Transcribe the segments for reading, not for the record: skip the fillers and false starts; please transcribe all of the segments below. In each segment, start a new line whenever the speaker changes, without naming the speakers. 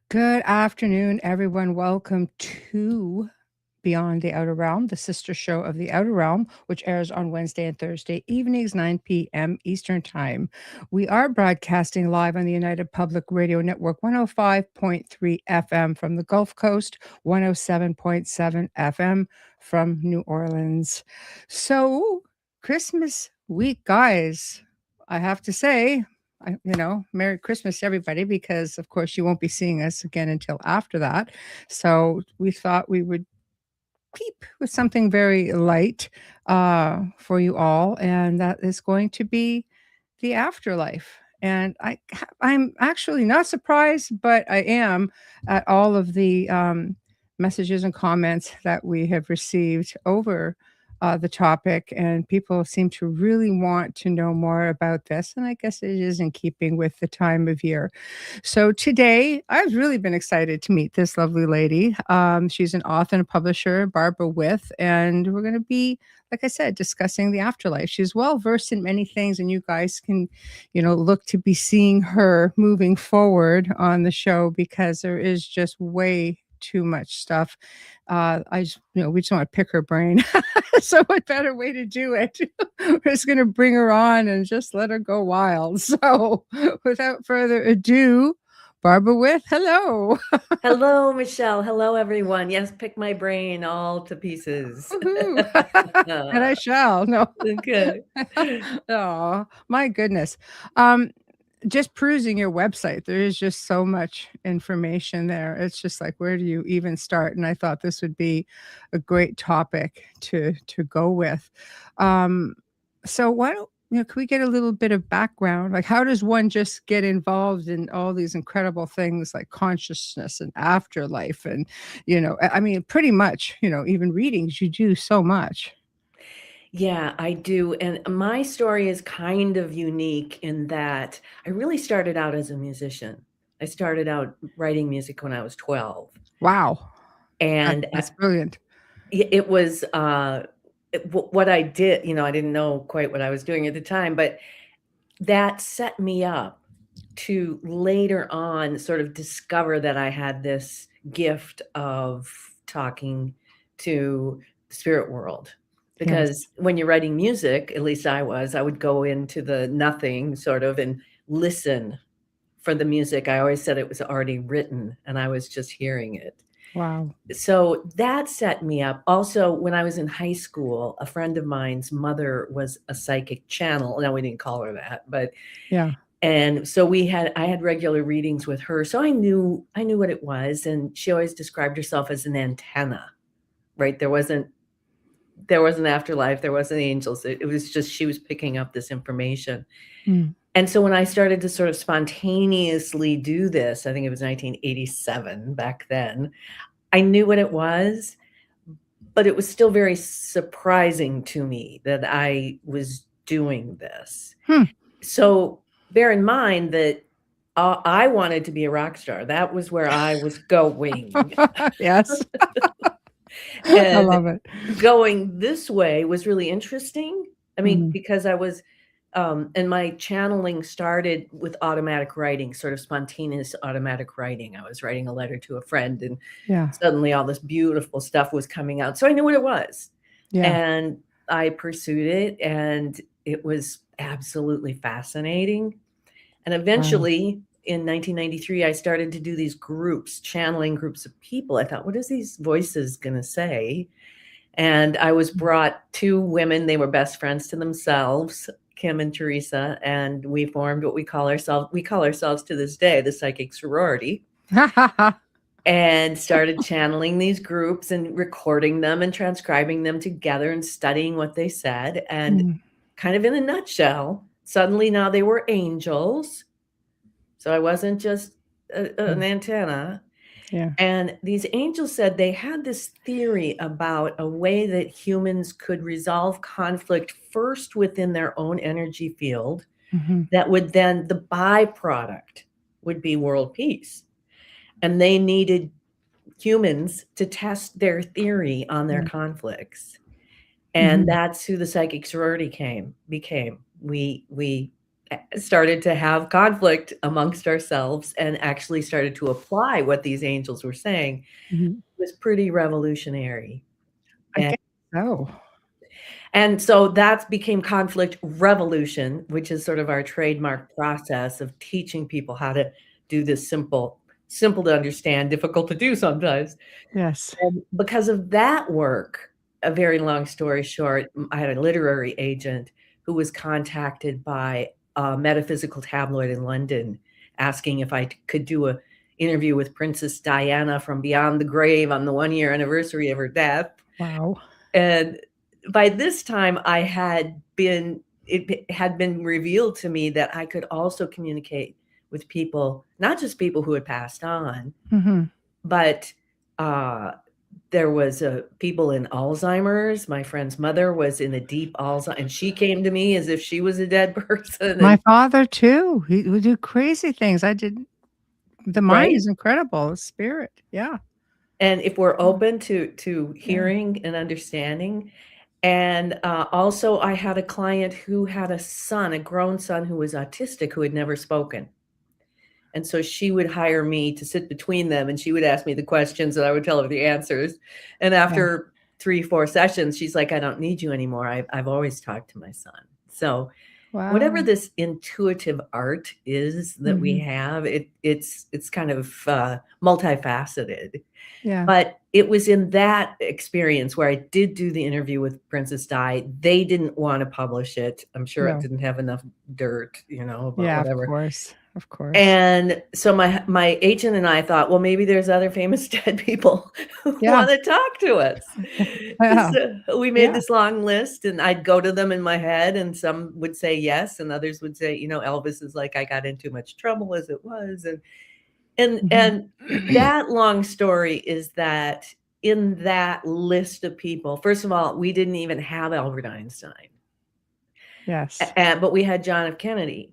Good afternoon, everyone. Welcome to Beyond the Outer Realm, the sister show of The Outer Realm, which airs on Wednesday and Thursday evenings, 9 p.m. Eastern Time. We are broadcasting live on the United Public Radio Network, 105.3 FM from the Gulf Coast, 107.7 FM from New Orleans. So, Christmas week, guys, I have to say, Merry Christmas, everybody, because of course you won't be seeing us again until after that. So we thought we would keep with something very light for you all, and that is going to be the afterlife. And I'm actually not surprised, but I am at all of the messages and comments that we have received over the topic, and people seem to really want to know more about this. And I guess it is in keeping with the time of year. So today, I've really been excited to meet this lovely lady. She's an author and publisher, Barbara With, and we're going to be, like I said, discussing the afterlife. She's well versed in many things, and you guys can, look to be seeing her moving forward on the show because there is just way too much stuff. We just want to pick her brain. So what better way to do it? We're just going to bring her on and just let her go wild. So without further ado, Barbara With, hello.
Hello, Michelle. Hello, everyone. Yes, pick my brain all to pieces.
And I shall. No.
Okay.
Oh, my goodness. Just perusing your website, there is just so much information there. It's just like, where do you even start? And I thought this would be a great topic to go with. So why don't can we get a little bit of background? Like, how does one just get involved in all these incredible things like consciousness and afterlife? And, pretty much, even readings, you do so much.
Yeah, I do. And my story is kind of unique in that I really started out as a musician. I started out writing music when I was 12.
Wow.
And
That's brilliant.
It was what I did, I didn't know quite what I was doing at the time, but that set me up to later on sort of discover that I had this gift of talking to the spirit world. Because when you're writing music, at least I would go into the nothing sort of and listen for the music. I always said it was already written and I was just hearing it.
Wow.
So that set me up. Also, when I was in high school, a friend of mine's mother was a psychic channel. Now, we didn't call her that, but
yeah.
And so I had regular readings with her. So I knew what it was. And she always described herself as an antenna, right? There wasn't afterlife. There wasn't angels. It was just, she was picking up this information.
Mm.
And so when I started to sort of spontaneously do this, I think it was 1987 back then, I knew what it was, but it was still very surprising to me that I was doing this. So bear in mind that I wanted to be a rock star. That was where I was going.
Yes.
And
I love it.
Going this way was really interesting. I mean, because I was, and my channeling started with automatic writing, sort of spontaneous automatic writing. I was writing a letter to a friend and suddenly all this beautiful stuff was coming out. So I knew what it was. And I pursued it and it was absolutely fascinating. And eventually in 1993, I started to do these groups, channeling groups of people. I thought, what is these voices going to say? And I was brought two women. They were best friends to themselves, Kim and Teresa. And we formed what we call ourselves to this day, the Psychic Sorority. And started channeling these groups and recording them and transcribing them together and studying what they said. And kind of in a nutshell, suddenly now they were angels. So I wasn't just an antenna.
Yeah.
And these angels said they had this theory about a way that humans could resolve conflict first within their own energy field, that would then, the byproduct would be world peace. And they needed humans to test their theory on their conflicts. And that's who the psychic sorority became. We started to have conflict amongst ourselves and actually started to apply what these angels were saying. It was pretty revolutionary.
I guess so.
And so that became conflict revolution, which is sort of our trademark process of teaching people how to do this simple to understand, difficult to do sometimes.
Yes.
And because of that work, a very long story short, I had a literary agent who was contacted by a metaphysical tabloid in London asking if I could do an interview with Princess Diana from beyond the grave on the 1-year anniversary of her death.
Wow.
And by this time it had been revealed to me that I could also communicate with people, not just people who had passed on, but there was people in Alzheimer's. My friend's mother was in a deep Alzheimer's, and she came to me as if she was a dead person.
My father too. He would do crazy things. The mind is incredible, the spirit. Yeah.
And if we're open to hearing and understanding. And also I had a client who had a grown son who was autistic, who had never spoken. And so she would hire me to sit between them, and she would ask me the questions and I would tell her the answers. And after 3-4 sessions, she's like, I don't need you anymore. I've always talked to my son. So whatever this intuitive art is that we have, it's kind of multifaceted.
Yeah.
But it was in that experience where I did do the interview with Princess Di. They didn't want to publish it. I'm sure it didn't have enough dirt, about whatever.
Of course.
And so my agent and I thought, well, maybe there's other famous dead people who want to talk to us. So we made this long list, and I'd go to them in my head, and some would say yes, and others would say, Elvis is like, I got in too much trouble as it was. And that long story is that in that list of people, first of all, we didn't even have Albert Einstein.
Yes.
But we had John F. Kennedy.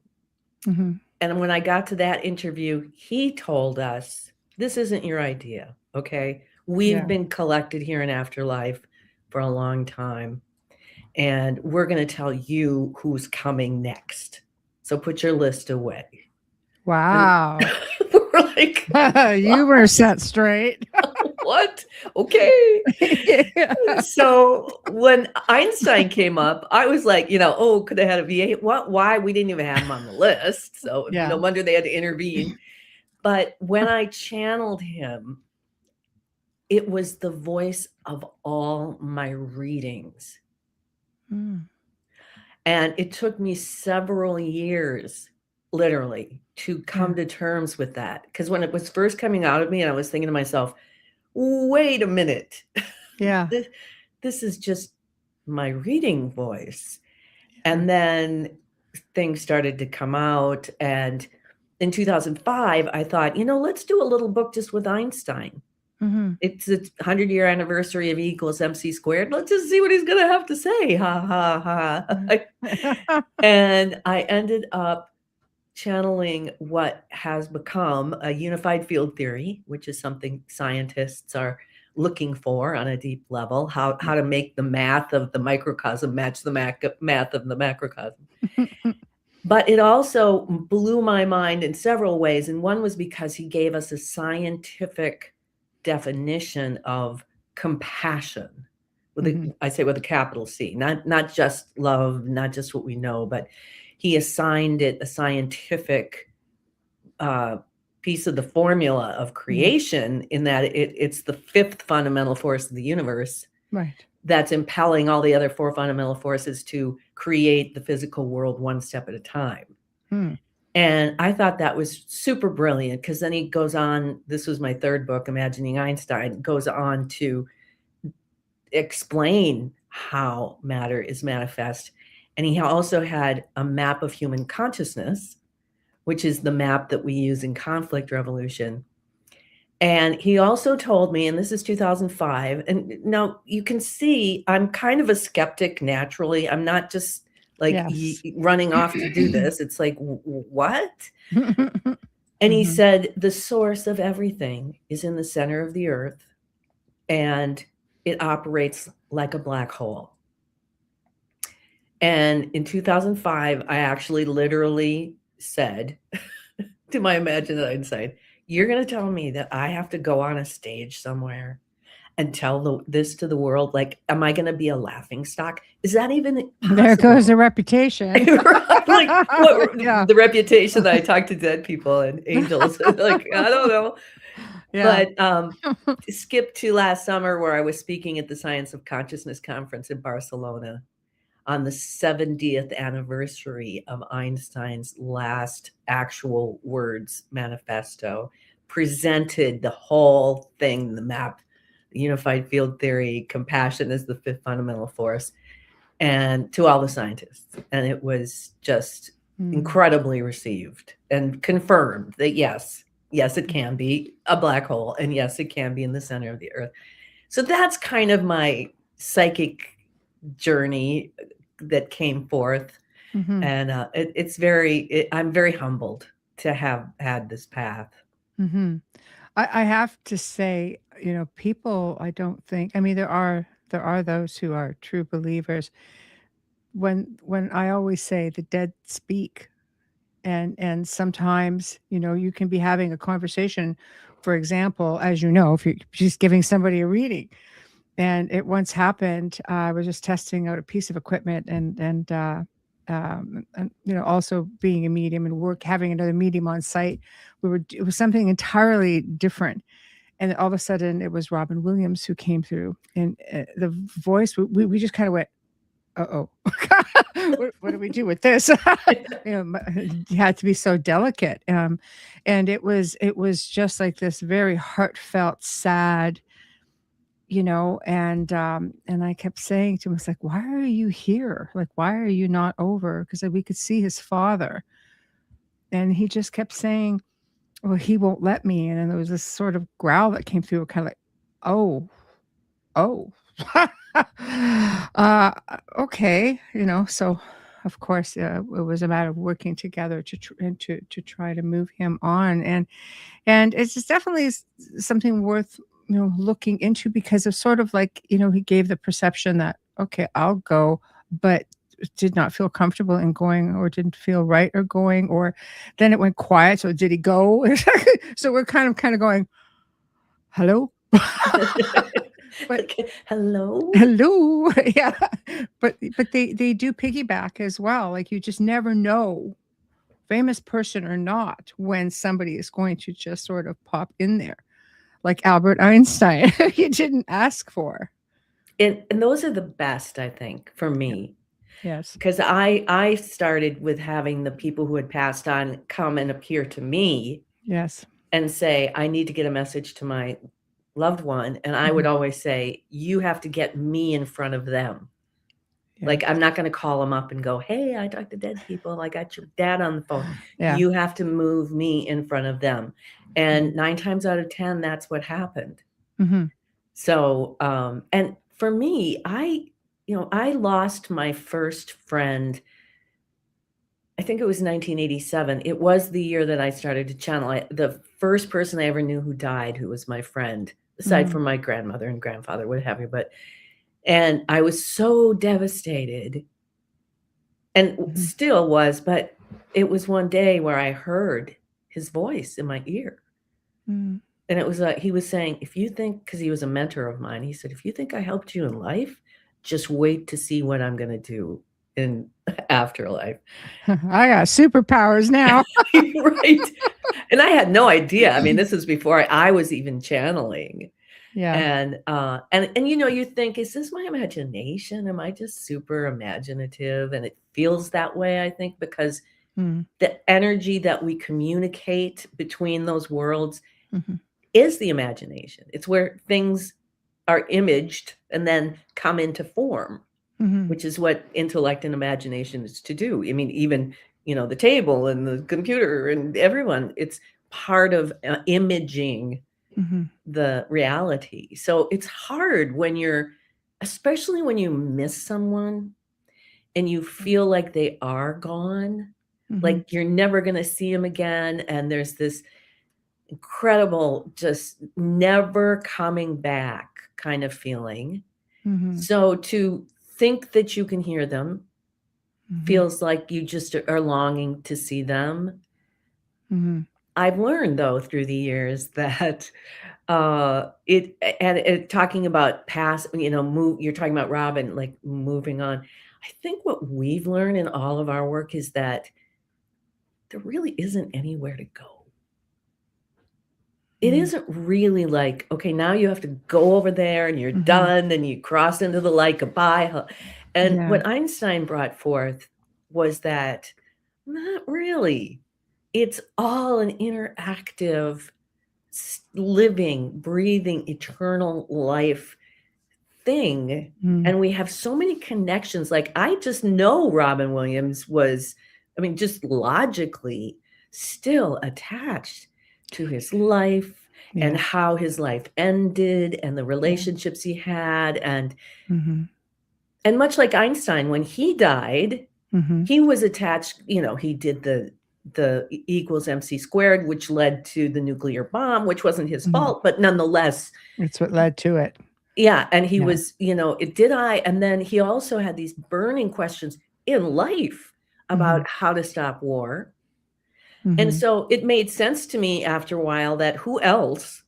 And when I got to that interview, he told us, this isn't your idea, okay? We've been collected here in Afterlife for a long time, and we're going to tell you who's coming next. So put your list away.
Wow.
We're like,
you were set straight.
What? Okay. So when Einstein came up, I was like, oh, could have had a V8? What? Why? We didn't even have him on the list. So no wonder they had to intervene. But when I channeled him, it was the voice of all my readings. And it took me several years, literally, to come to terms with that. Because when it was first coming out of me, and I was thinking to myself, wait a minute.
Yeah.
This is just my reading voice. And then things started to come out. And in 2005, I thought, let's do a little book just with Einstein. It's the 100-year anniversary of E = MC squared. Let's just see what he's going to have to say. Ha, ha, ha. And I ended up channeling what has become a unified field theory, which is something scientists are looking for on a deep level, how to make the math of the microcosm match the math of the macrocosm. But it also blew my mind in several ways. And one was because he gave us a scientific definition of compassion. I say with a capital C, not just love, not just what we know, but he assigned it a scientific piece of the formula of creation, in that it's the 5th fundamental force of the universe, that's impelling all the other 4 fundamental forces to create the physical world one step at a time. And I thought that was super brilliant, because then he goes on, this was my 3rd book, Imagining Einstein, goes on to explain how matter is manifest. And he also had a map of human consciousness, which is the map that we use in conflict resolution. And he also told me, and this is 2005, and now you can see I'm kind of a skeptic naturally. I'm not just like
Yes.
running off to do this. It's like, what? And he
Mhm.
said, the source of everything is in the center of the earth, and it operates like a black hole. And in 2005, I actually literally said to my imagined Einstein, you're going to tell me that I have to go on a stage somewhere and tell this to the world? Like, am I going to be a laughing stock? Is that even possible?
There goes the reputation.
Like, what,
Yeah.
the reputation that I talk to dead people and angels. Like, I don't know.
Yeah.
But skip to last summer where I was speaking at the Science of Consciousness conference in Barcelona on the 70th anniversary of Einstein's last actual words manifesto, presented the whole thing, the map, the unified field theory, compassion as the fifth fundamental force, and to all the scientists. And it was just incredibly received and confirmed that yes, it can be a black hole, and yes, it can be in the center of the earth. So that's kind of my psychic journey that came forth.
Mm-hmm.
And I'm very humbled to have had this path.
Mm-hmm. I have to say, people, I don't think, I mean, there are those who are true believers. When I always say the dead speak, and sometimes, you can be having a conversation, for example, as if you're just giving somebody a reading. And it once happened, I was just testing out a piece of equipment, and also being a medium and having another medium on site. It was something entirely different. And all of a sudden it was Robin Williams who came through, and the voice, we just kind of went, uh-oh. What do we do with this? You had to be so delicate. And it was just like this very heartfelt, sad, and I kept saying to him, it's like, why are you here? Like, why are you not over? Because we could see his father. And he just kept saying, well, he won't let me. And then there was this sort of growl that came through, kind of like, oh. Okay, so of course, it was a matter of working together to try to move him on. And it's just definitely something worth, looking into, because of sort of like, he gave the perception that, okay, I'll go, but did not feel comfortable in going, or didn't feel right or going, or then it went quiet. So did he go? So we're kind of going, hello? But
okay. Hello.
Yeah. But they do piggyback as well. Like, you just never know, famous person or not, when somebody is going to just sort of pop in there, like Albert Einstein. You didn't ask for.
And those are the best, I think, for me.
Yes.
Because I started with having the people who had passed on come and appear to me.
Yes.
And say, I need to get a message to my loved one. And I would always say, you have to get me in front of them. Yes. Like, I'm not going to call them up and go, hey, I talked to dead people. I got your dad on the phone. Yeah. You have to move me in front of them. And 9 times out of 10, that's what happened.
Mm-hmm.
So, and for me, I lost my first friend. I think it was 1987. It was the year that I started to channel. The first person I ever knew who died, who was my friend, aside from my grandmother and grandfather, what have you. And I was so devastated, and still was, but it was one day where I heard his voice in my ear. And it was he was saying, if you think, because he was a mentor of mine, he said, if you think I helped you in life, just wait to see what I'm going to do in afterlife.
I got superpowers now.
Right. And I had no idea. I mean, this is before I was even channeling.
Yeah.
And you think, is this my imagination? Am I just super imaginative? And it feels that way, I think, because the energy that we communicate between those worlds is the imagination. It's where things are imaged and then come into form. Which is what intellect and imagination is to do. I mean, even the table and the computer and everyone. It's part of imaging the reality. So it's hard especially when you miss someone and you feel like they are gone, like you're never going to see them again. And there's this incredible, just never coming back kind of feeling. So to think that you can hear them feels like you just are longing to see them. I've learned, though, through the years that talking about past, you're talking about Robin, like moving on. I think what we've learned in all of our work is that there really isn't anywhere to go. It isn't really like, okay, now you have to go over there and you're done and you cross into the light, goodbye. And what Einstein brought forth was that not really. It's all an interactive, living, breathing, eternal life thing. And we have so many connections. Like, I just know Robin Williams was, just logically still attached to his life and how his life ended and the relationships he had. And much like Einstein, when he died, he was attached, he did the equals MC squared, which led to the nuclear bomb, which wasn't his fault, but nonetheless.
It's what led to it.
Yeah. And he was, and then he also had these burning questions in life about how to stop war. And so it made sense to me after a while that who else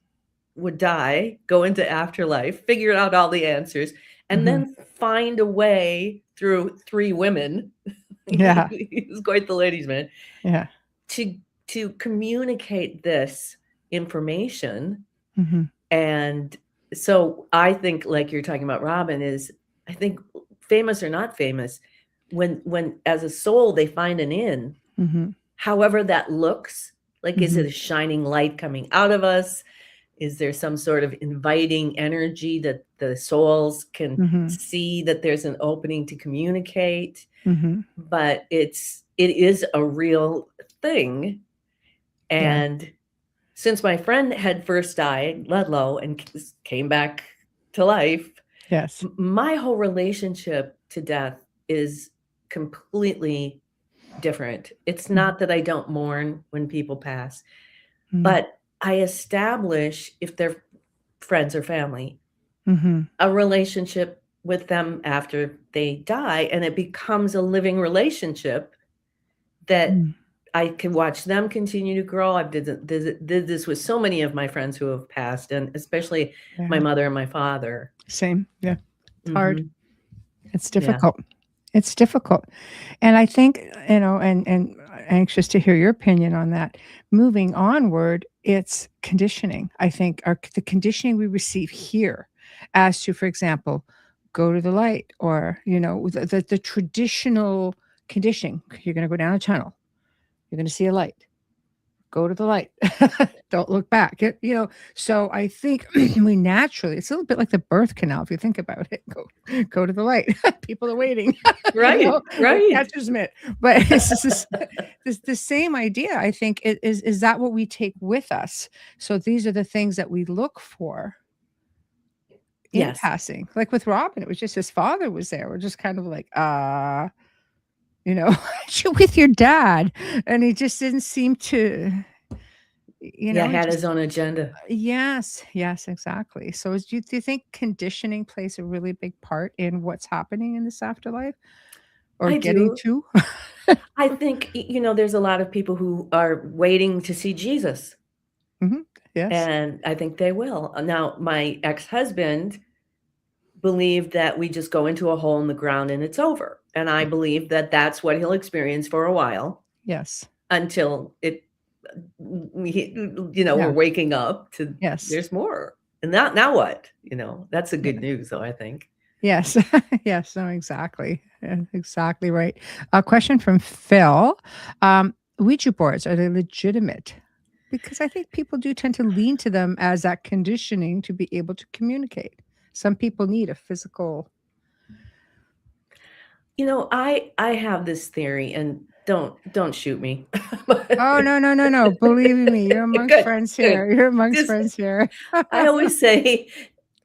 would die, go into afterlife, figure out all the answers, and then find a way through 3 women.
Yeah.
He was quite the ladies' man.
Yeah.
To communicate this information. And so I think, like you're talking about Robin, I think famous or not famous, when as a soul they find an in, however that looks, like is it a shining light coming out of us? Is there some sort of inviting energy that the souls can see that there's an opening to communicate? But it is a real thing. And since my friend had first died, Ludlow, and came back to life, my whole relationship to death is completely different. It's not that I don't mourn when people pass, but I establish, if they're friends or family, a relationship with them after they die, and it becomes a living relationship that I can watch them continue to grow. I've did this with so many of my friends who have passed, and especially my mother and my father.
Same. Yeah. It's hard. It's difficult. It's difficult. And I think, and anxious to hear your opinion on that. Moving onward, it's conditioning. I think the conditioning we receive here as to, for example, go to the light, or, the traditional conditioning. You're going to go down a tunnel. You're going to see a light. Go to the light. Don't look back. So I think we naturally, it's a little bit like the birth canal, if you think about it. Go to the light. People are waiting.
Right.
Catcher's mitt. But it's just the same idea, I think. Is that what we take with us? So these are the things that we look for in passing. Like with Robin, it was just his father was there. We're just kind of like, you're with your dad, and he just didn't seem to,
had his own agenda.
Yes, exactly. So do you think conditioning plays a really big part in what's happening in this afterlife, or
I
getting
do.
to?
I think, there's a lot of people who are waiting to see Jesus.
Yes.
And I think they will. Now, my ex-husband believed that we just go into a hole in the ground and it's over. And I believe that that's what he'll experience for a while.
Yes.
Until we're waking up to, there's more. And now what? That's the good news, though, I think.
Yes. Yes. No, exactly. Exactly right. A question from Phil. Ouija boards, are they legitimate? Because I think people do tend to lean to them as that conditioning to be able to communicate. Some people need a physical.
I have this theory, and Don't shoot me.
Oh, no, no, no, no. Believe me, you're amongst
Good,
friends
good.
here. You're amongst
Just
friends here.
I always say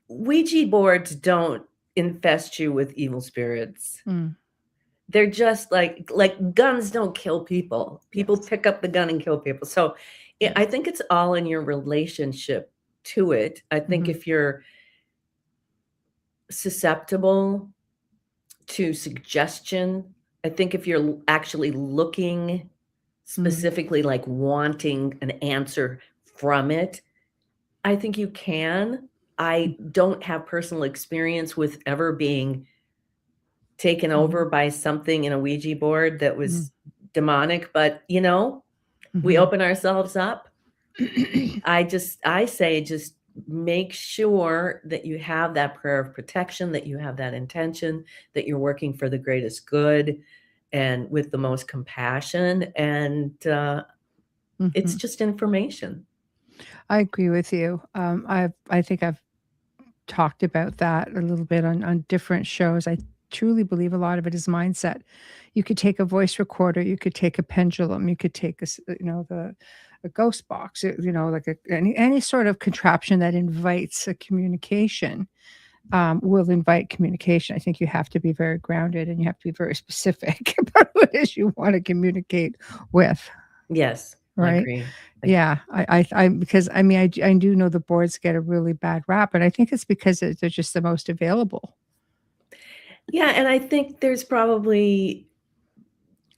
Ouija boards don't infest you with evil spirits.
Mm,
They're just like guns don't kill people. People
yes,
pick up the gun and kill people. So I
yes.
think it's all in your relationship to it. I think
Mhm,
if you're susceptible to suggestion, I think if you're actually looking
mhm,
specifically, like wanting an answer from it, I think you can.
mm,
I don't have personal experience with ever being taken
mhm,
over by something in a Ouija board that
mhm,
was demonic, but, we
mhm.
open ourselves up. I say just make sure that you have that prayer of protection, that you have that intention, that you're working for the greatest good and with the most compassion, and, it's
Mhm.
just information.
I agree with you. I think I've talked about that a little bit on different shows. I truly believe a lot of it is mindset. You could take a voice recorder, you could take a pendulum, you could take a ghost box, like any sort of contraption that invites a communication. Will invite communication. I think you have to be very grounded and you have to be very specific about what it is you want to communicate with,
Yes, I
right?
agree.
Yeah, because I mean, I do know the boards get a really bad rap, and I think it's because they're just the most available.
Yeah, and I think there's probably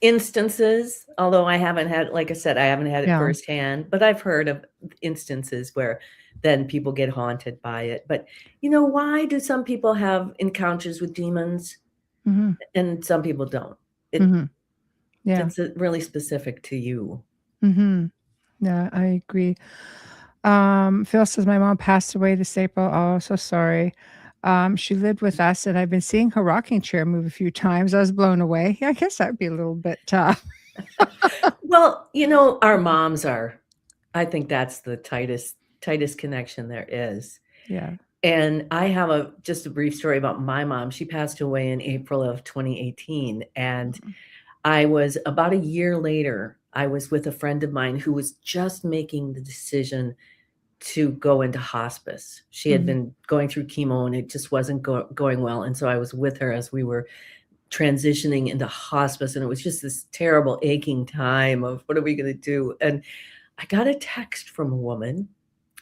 instances, although I haven't had like I said, I haven't had it
Yeah.
firsthand, but I've heard of instances where then people get haunted by it. But, why do some people have encounters with demons
Mhm,
and some people don't? It
mhm. Yeah.
It's, really specific to you.
Mhm. Yeah, I agree. Phil says, "My mom passed away this April." Oh, so sorry. She lived with us, and I've been seeing her rocking chair move a few times. I was blown away. Yeah, I guess that'd be a little bit,
Well, our moms are I think that's the tightest connection there is.
yeah.
And I have just a brief story about my mom. She passed away in April of 2018, and
Mhm,
I was about a year later, I was with a friend of mine who was just making the decision to go into hospice. She had
mhm,
been going through chemo and it just wasn't going well. And so I was with her as we were transitioning into hospice. And it was just this terrible, aching time of what are we going to do? And I got a text from a woman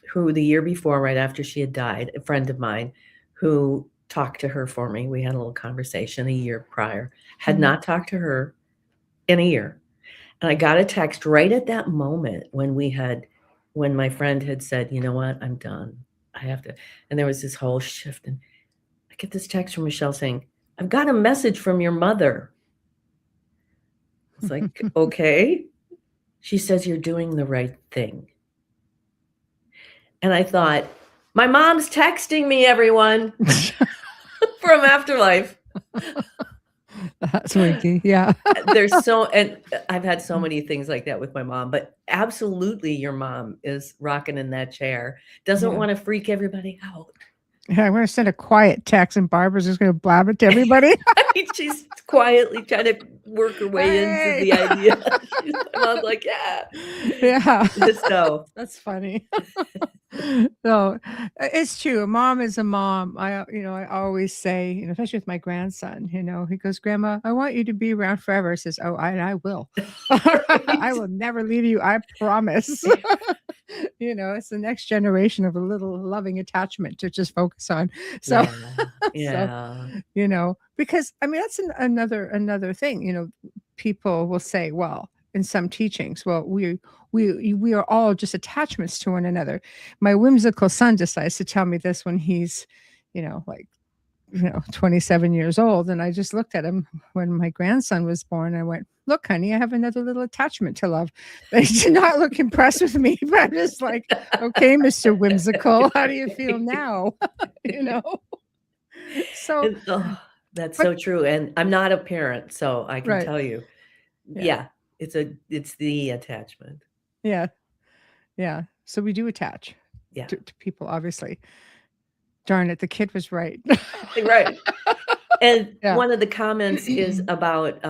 who, the year before, right after she had died, a friend of mine who talked to her for me. We had a little conversation a year prior, had
mhm.
not talked to her in a year. And I got a text right at that moment when my friend had said, "You know what? I'm done. I have to." And there was this whole shift. And I get this text from Michelle saying, "I've got a message from your mother." It's like, okay. She says, "You're doing the right thing." And I thought, my mom's texting me, everyone, from Afterlife.
That's winky, yeah.
And I've had so many things like that with my mom, but absolutely your mom is rocking in that chair. Doesn't
Yeah.
wanna freak everybody out.
Yeah, I'm gonna send a quiet text, and Barbara's just gonna blab it to everybody.
She's quietly trying to work her way into
"Hey!"
the idea. My mom's like, "Yeah."
Yeah.
So,
That's funny. No, it's true. A mom is a mom. I always say, especially with my grandson, he goes, "Grandma, I want you to be around forever." I says, "Oh, I will. I
right?
will never leave you. I promise." It's the next generation of a little loving attachment to just focus on. So,
Yeah,
so,
yeah.
because I mean, that's another thing, people will say, well, in some teachings, well, we are all just attachments to one another. My whimsical son decides to tell me this when he's, like, 27 years old. And I just looked at him when my grandson was born. I went, "Look, honey, I have another little attachment to love." They did not look impressed with me, but I'm just like, "Okay, Mr. Whimsical, how do you feel now?" you know? So,
Oh, that's
but
so true, and I'm not a parent, so I can
right.
tell you,
Yeah.
yeah, it's the attachment.
Yeah. Yeah. So we do attach
Yeah,
to people, obviously. Darn it, the kid was right.
right. And
Yeah.
one of the comments is about,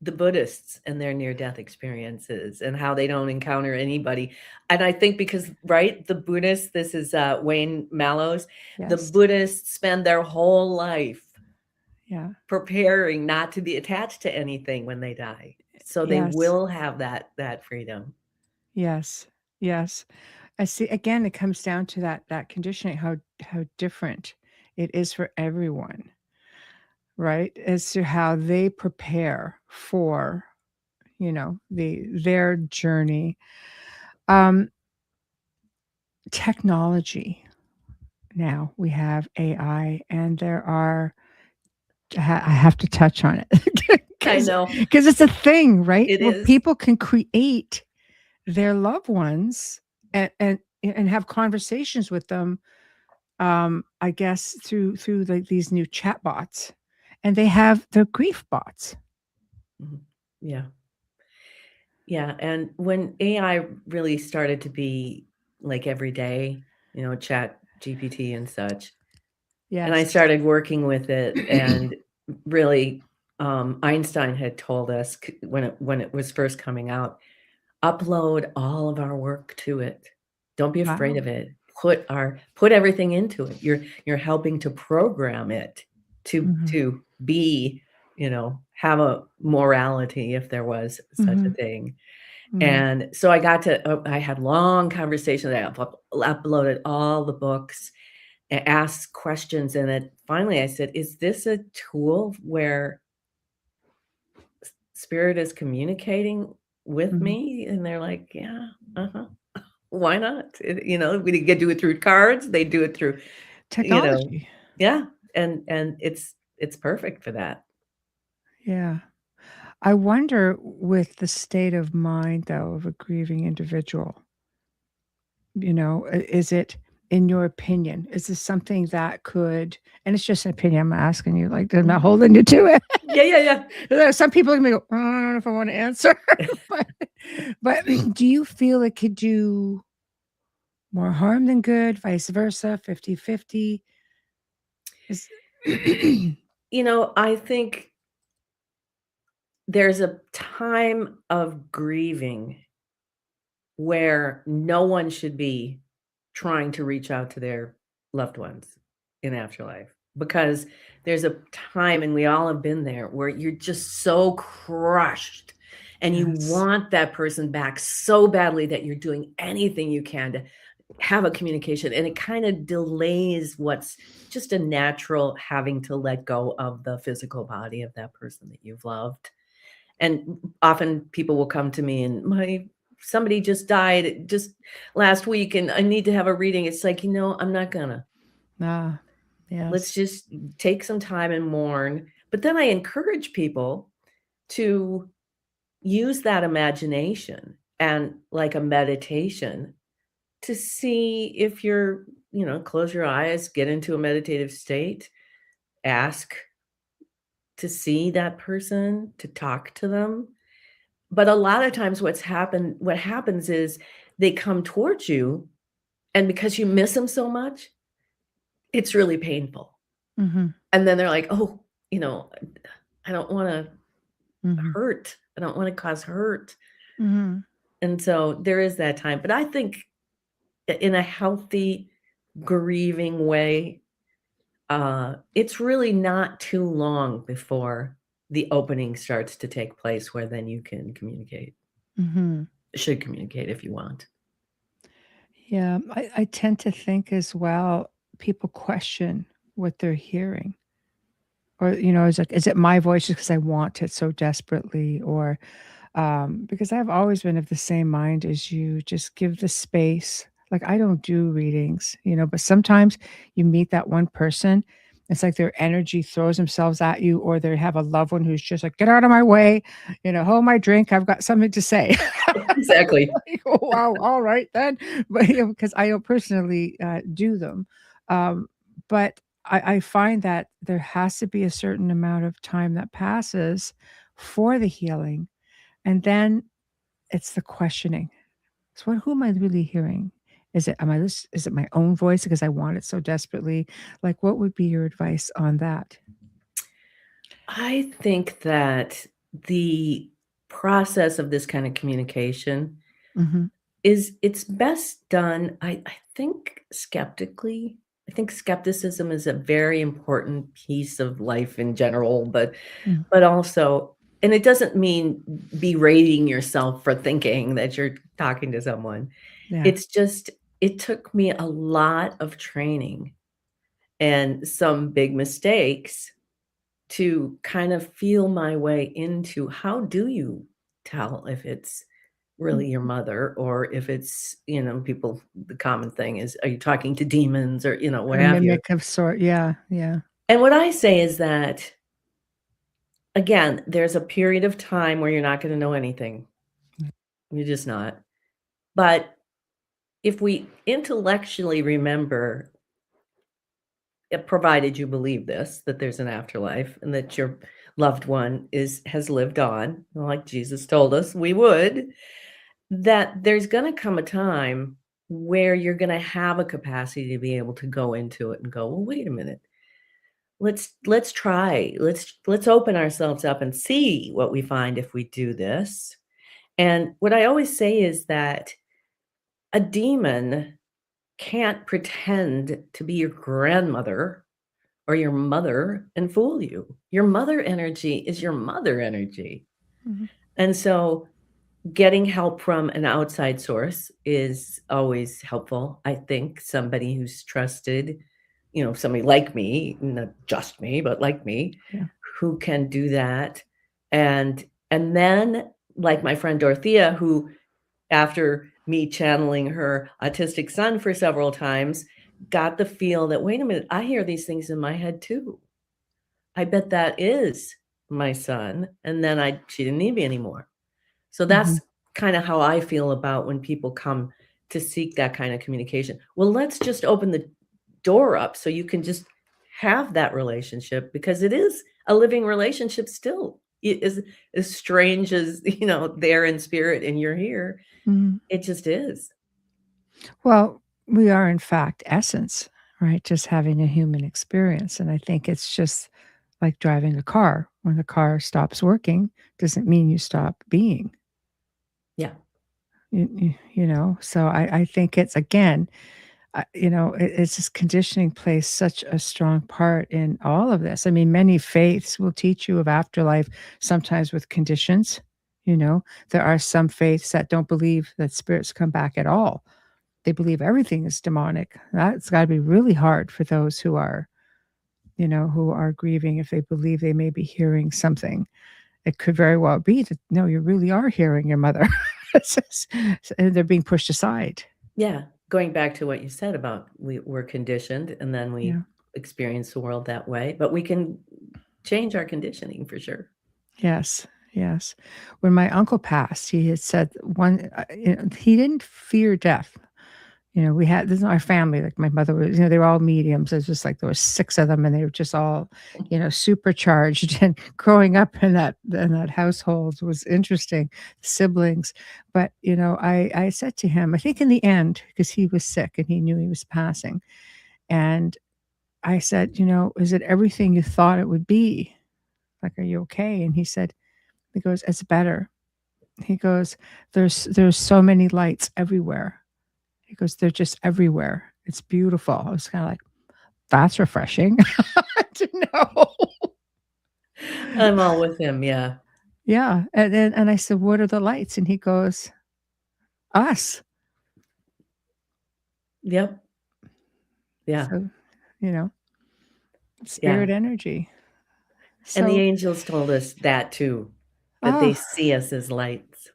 the Buddhists and their near-death experiences and how they don't encounter anybody. And I think because, right, the Buddhists, this is Wayne Mallows, the
Yes.
Buddhists spend their whole life
Yeah.
preparing not to be attached to anything when they die. So they
Yes.
will have that freedom.
Yes. Yes. I see. Again, it comes down to that conditioning, how different it is for everyone, right? As to how they prepare for, their journey. Technology. Now we have AI, and there are. I have to touch on it
I know.
because it's a thing, right?
It
Where
is.
people can create their loved ones and have conversations with them, I guess through like these new chat bots, and they have their grief bots.
Mhm. Yeah. Yeah, and when AI really started to be like every day, Chat GPT and such, and I
Yes.
started working with it, and really, Einstein had told us when it was first coming out, upload all of our work to it. Don't be afraid
Wow.
of it. Put everything into it. You're helping to program it
Mhm.
to be, have a morality if there was such a
Mhm.
thing.
Mhm.
And so I had long conversations. I uploaded all the books, asked questions, and then finally I said, "Is this a tool where spirit is communicating with
Mhm.
me?" And they're like, "Yeah, uh-huh. Why not?" We could do it through cards. They do it through, you know,
Technology.
yeah, and it's perfect for that.
Yeah. I wonder with the state of mind, though, of a grieving individual, is it, in your opinion, is this something that could, and it's just an opinion, I'm not asking you, like, I'm not
Mhm.
holding you to it.
Yeah, yeah, yeah.
There are some people are gonna go, I don't know if I want to answer, but, but do you feel it could do more harm than good, vice versa, 50-50? Is
I think there's a time of grieving where no one should be trying to reach out to their loved ones in afterlife, because there's a time, and we all have been there, where you're just so crushed and you
Yes.
want that person back so badly that you're doing anything you can to have a communication, and it kind of delays what's just a natural having to let go of the physical body of that person that you've loved. And often people will come to me and, my somebody just died just last week and I need to have a reading. It's like, I'm not gonna.
Ah,
Let's
yes.
just take some time and mourn. But then I encourage people to use that imagination and like a meditation to see if close your eyes, get into a meditative state, ask to see that person, to talk to them. But a lot of times what happens is they come towards you, and because you miss them so much, it's really painful.
Mhm.
And then they're like, "Oh, you know, I don't wanna
Mhm.
hurt. I don't wanna cause hurt."
Mhm.
And so there is that time. But I think in a healthy, grieving way, it's really not too long before the opening starts to take place where then you can communicate.
Mhm.
Should communicate if you want.
Yeah, I tend to think as well, people question what they're hearing. Or, is it my voice just because I want it so desperately? Or because I've always been of the same mind as you, just give the space. Like, I don't do readings, but sometimes you meet that one person, it's like their energy throws themselves at you, or they have a loved one who's just like, get out of my way, hold my drink. I've got something to say.
Exactly.
Like, oh, wow, all right then. But because I don't personally do them. But I find that there has to be a certain amount of time that passes for the healing. And then it's the questioning. So who am I really hearing? Is it my own voice because I want it so desperately? Like, what would be your advice on that?
I think that the process of this kind of communication
Mhm.
it's best done, I think, skeptically. I think skepticism is a very important piece of life in general,
Mm.
but also, and it doesn't mean berating yourself for thinking that you're talking to someone.
Yeah.
It's just it took me a lot of training and some big mistakes to kind of feel my way into how do you tell if it's really your
Mhm.
mother or if it's, people the common thing is, are you talking to demons or, what
A
have you?
mimic of sort, yeah, yeah.
And what I say is that, again, there's a period of time where you're not gonna know anything. You're just not. But if we intellectually remember, provided you believe this, that there's an afterlife and that your loved one has lived on, like Jesus told us we would, that there's gonna come a time where you're gonna have a capacity to be able to go into it and go, "Well, wait a minute. Let's try. Let's open ourselves up and see what we find if we do this." And what I always say is that a demon can't pretend to be your grandmother or your mother and fool you. Your mother energy is your mother energy.
Mhm.
And so getting help from an outside source is always helpful. I think somebody who's trusted, somebody like me, not just me, but like me,
Yeah.
who can do that. And then like my friend Dorothea, who after me channeling her autistic son for several times, got the feel that, wait a minute, I hear these things in my head too. I bet that is my son. And then she didn't need me anymore. So
Mhm.
that's kinda how I feel about when people come to seek that kind of communication. Well, let's just open the door up so you can just have that relationship because it is a living relationship still. It is as strange as, they're in spirit and you're here.
Mhm.
It just is.
Well, we are in fact essence, right? Just having a human experience, and I think it's just like driving a car. When the car stops working, doesn't mean you stop being.
Yeah.
So I think it's again, it's just conditioning plays such a strong part in all of this. I mean, many faiths will teach you of afterlife, sometimes with conditions. There are some faiths that don't believe that spirits come back at all. They believe everything is demonic. That's got to be really hard for those who are grieving if they believe they may be hearing something. It could very well be that no, you really are hearing your mother. It's just- and they're being pushed aside.
Yeah. Going back to what you said about we're conditioned and then we
Yeah.
experience the world that way, but we can change our conditioning for sure.
Yes, yes. When my uncle passed, he had said he didn't fear death. We had this is our family, like my mother was, they were all mediums. It's just like there was 6 of them and they were just all, supercharged. And growing up in that household was interesting, siblings. But, I said to him, I think in the end, because he was sick and he knew he was passing, and I said, "Is it everything you thought it would be? Like, are you okay?" And he goes, "It's better." He goes, "There's so many lights everywhere." He goes, "They're just everywhere. It's beautiful." I was kinda like, "That's refreshing." To know.
I'm all with him, yeah.
Yeah, and I said, "What are the lights?" And he goes, "Us."
Yep. Yeah.
So, you know,
Yeah.
spirit energy.
And the
So
angels told us that too, that they
oh,
see us as lights.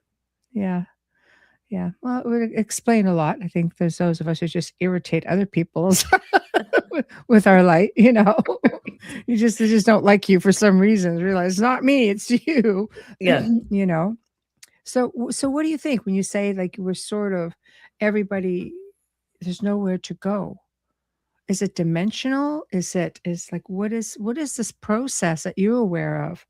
yeah, yeah. Well, it would explain a lot. I think there's those of us who just irritate other people's with our light, you know? They just don't like you for some reason. Realize it's not me, it's you,
Yeah.
you know? So what do you think when you say, like, we're sort of everybody there's nowhere to go? Is it dimensional? Is like, what is this process that you're aware of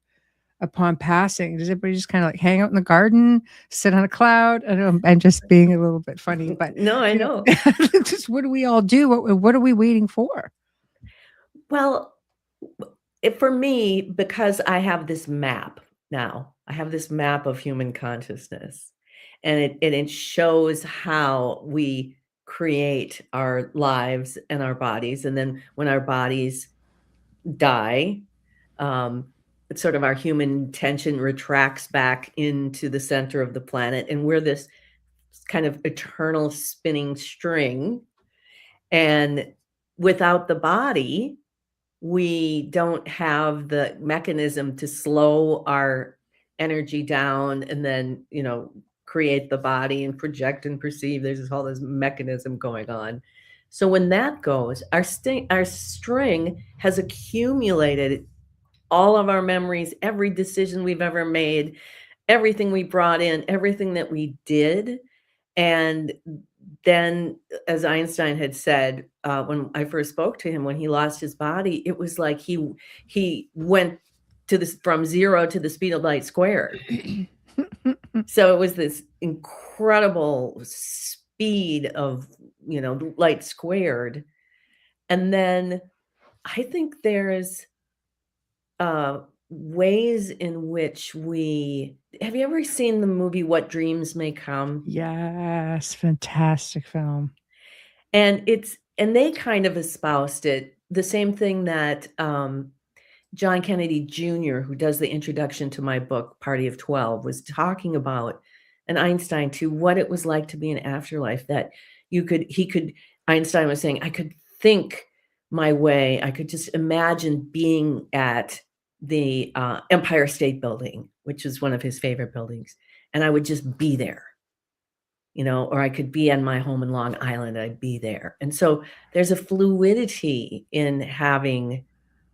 upon passing? Does everybody just kinda, like, hang out in the garden, sit on a cloud? I know I'm just being a little bit funny, but,
No, I
you know,
know.
just what do we all do? What are we waiting for?
Well, for me, because I have this map, now. I have this map of human consciousness, and it shows how we create our lives and our bodies, and then when our bodies die, um, it's sort of our human intention retracts back into the center of the planet, and we're this kind of eternal spinning string, and without the body, we don't have the mechanism to slow our energy down and then, create the body and project and perceive. There's all this mechanism going on. So when that goes, our string has accumulated all of our memories, every decision we've ever made, everything we brought in, everything that we did. And then, as Einstein had said, when I first spoke to him, when he lost his body, it was like he went to this from 0 to the speed of light squared. So it was this incredible speed of, light squared. And then I think there's ways in which have you ever seen the movie What Dreams May Come?
Yes, fantastic film.
And they kind of espoused it, the same thing that John Kennedy Jr., who does the introduction to my book, Party of 12, was talking about, and Einstein too, what it was like to be in afterlife, that Einstein was saying, I could think my way, I could just imagine being at the Empire State Building, which is one of his favorite buildings, and I would just be there. Or I could be on my home in Long Island, I'd be there. And so there's a fluidity in having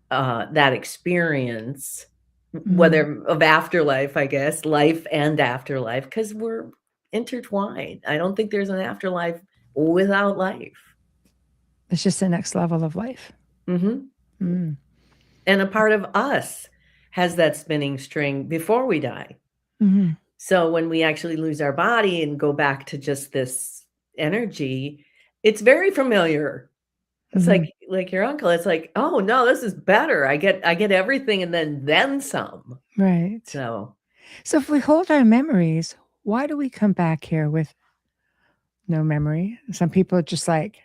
that experience, whether of afterlife, I guess, life and afterlife, because we're intertwined. I don't think there's an afterlife without life.
It's just the next level of life.
Mm-hmm. And a part of us has that spinning string before we die.
Mm-hmm.
So when we actually lose our body and go back to just this energy, it's very familiar. It's like your uncle. It's like, oh no, this is better. I get everything and then some.
Right.
So
if we hold our memories, why do we come back here with no memory? Some people are just like,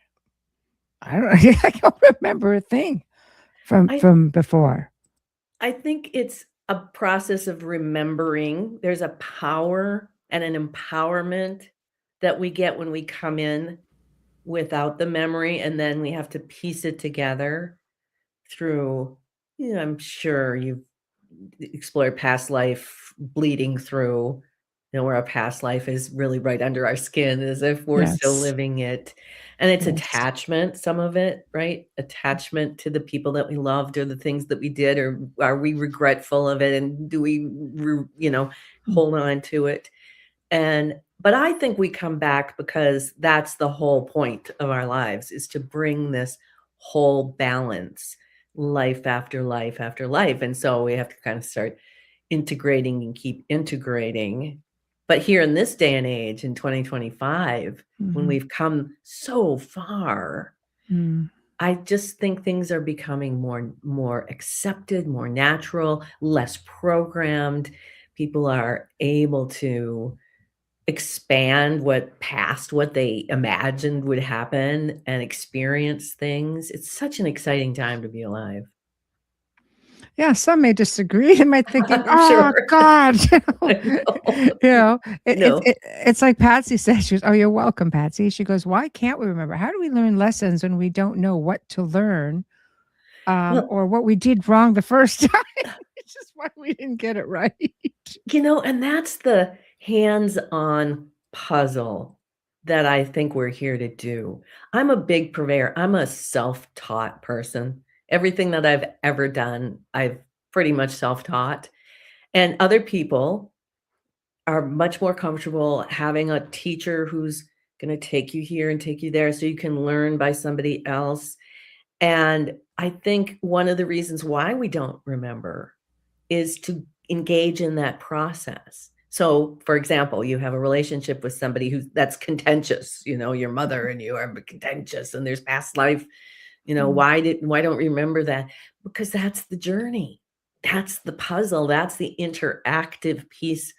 I don't know, I don't remember a thing from before.
I think it's a process of remembering. There's a power and an empowerment that we get when we come in without the memory, and then we have to piece it together through, I'm sure you've explored past life bleeding through, where our past life is really right under our skin as if we're still living it. And it's attachment, some of it, right? Attachment to the people that we loved or the things that we did, or are we regretful of it? And do we, hold on to it? But I think we come back because that's the whole point of our lives, is to bring this whole balance, life after life after life. And so we have to kind of start integrating and keep integrating. But here in this day and age, in 2025, when we've come so far, I just think things are becoming more accepted, more natural, less programmed. People are able to expand what they imagined would happen and experience things. It's such an exciting time to be alive.
Yeah, some may disagree. They might think,
Sure.
God,
No.
it's like Patsy says. She goes, oh, you're welcome, Patsy. She goes, why can't we remember? How do we learn lessons when we don't know what to learn, or what we did wrong the first time? It's just why we didn't get it right.
And that's the hands-on puzzle that I think we're here to do. I'm a big purveyor. I'm a self-taught person. Everything that I've ever done, I've pretty much self-taught. And other people are much more comfortable having a teacher who's going to take you here and take you there so you can learn by somebody else. And I think one of the reasons why we don't remember is to engage in that process. So, for example, you have a relationship with somebody that's contentious, your mother and you are contentious, and there's past life, why don't we remember that? Because that's the journey. that's the puzzle. That's the interactive piece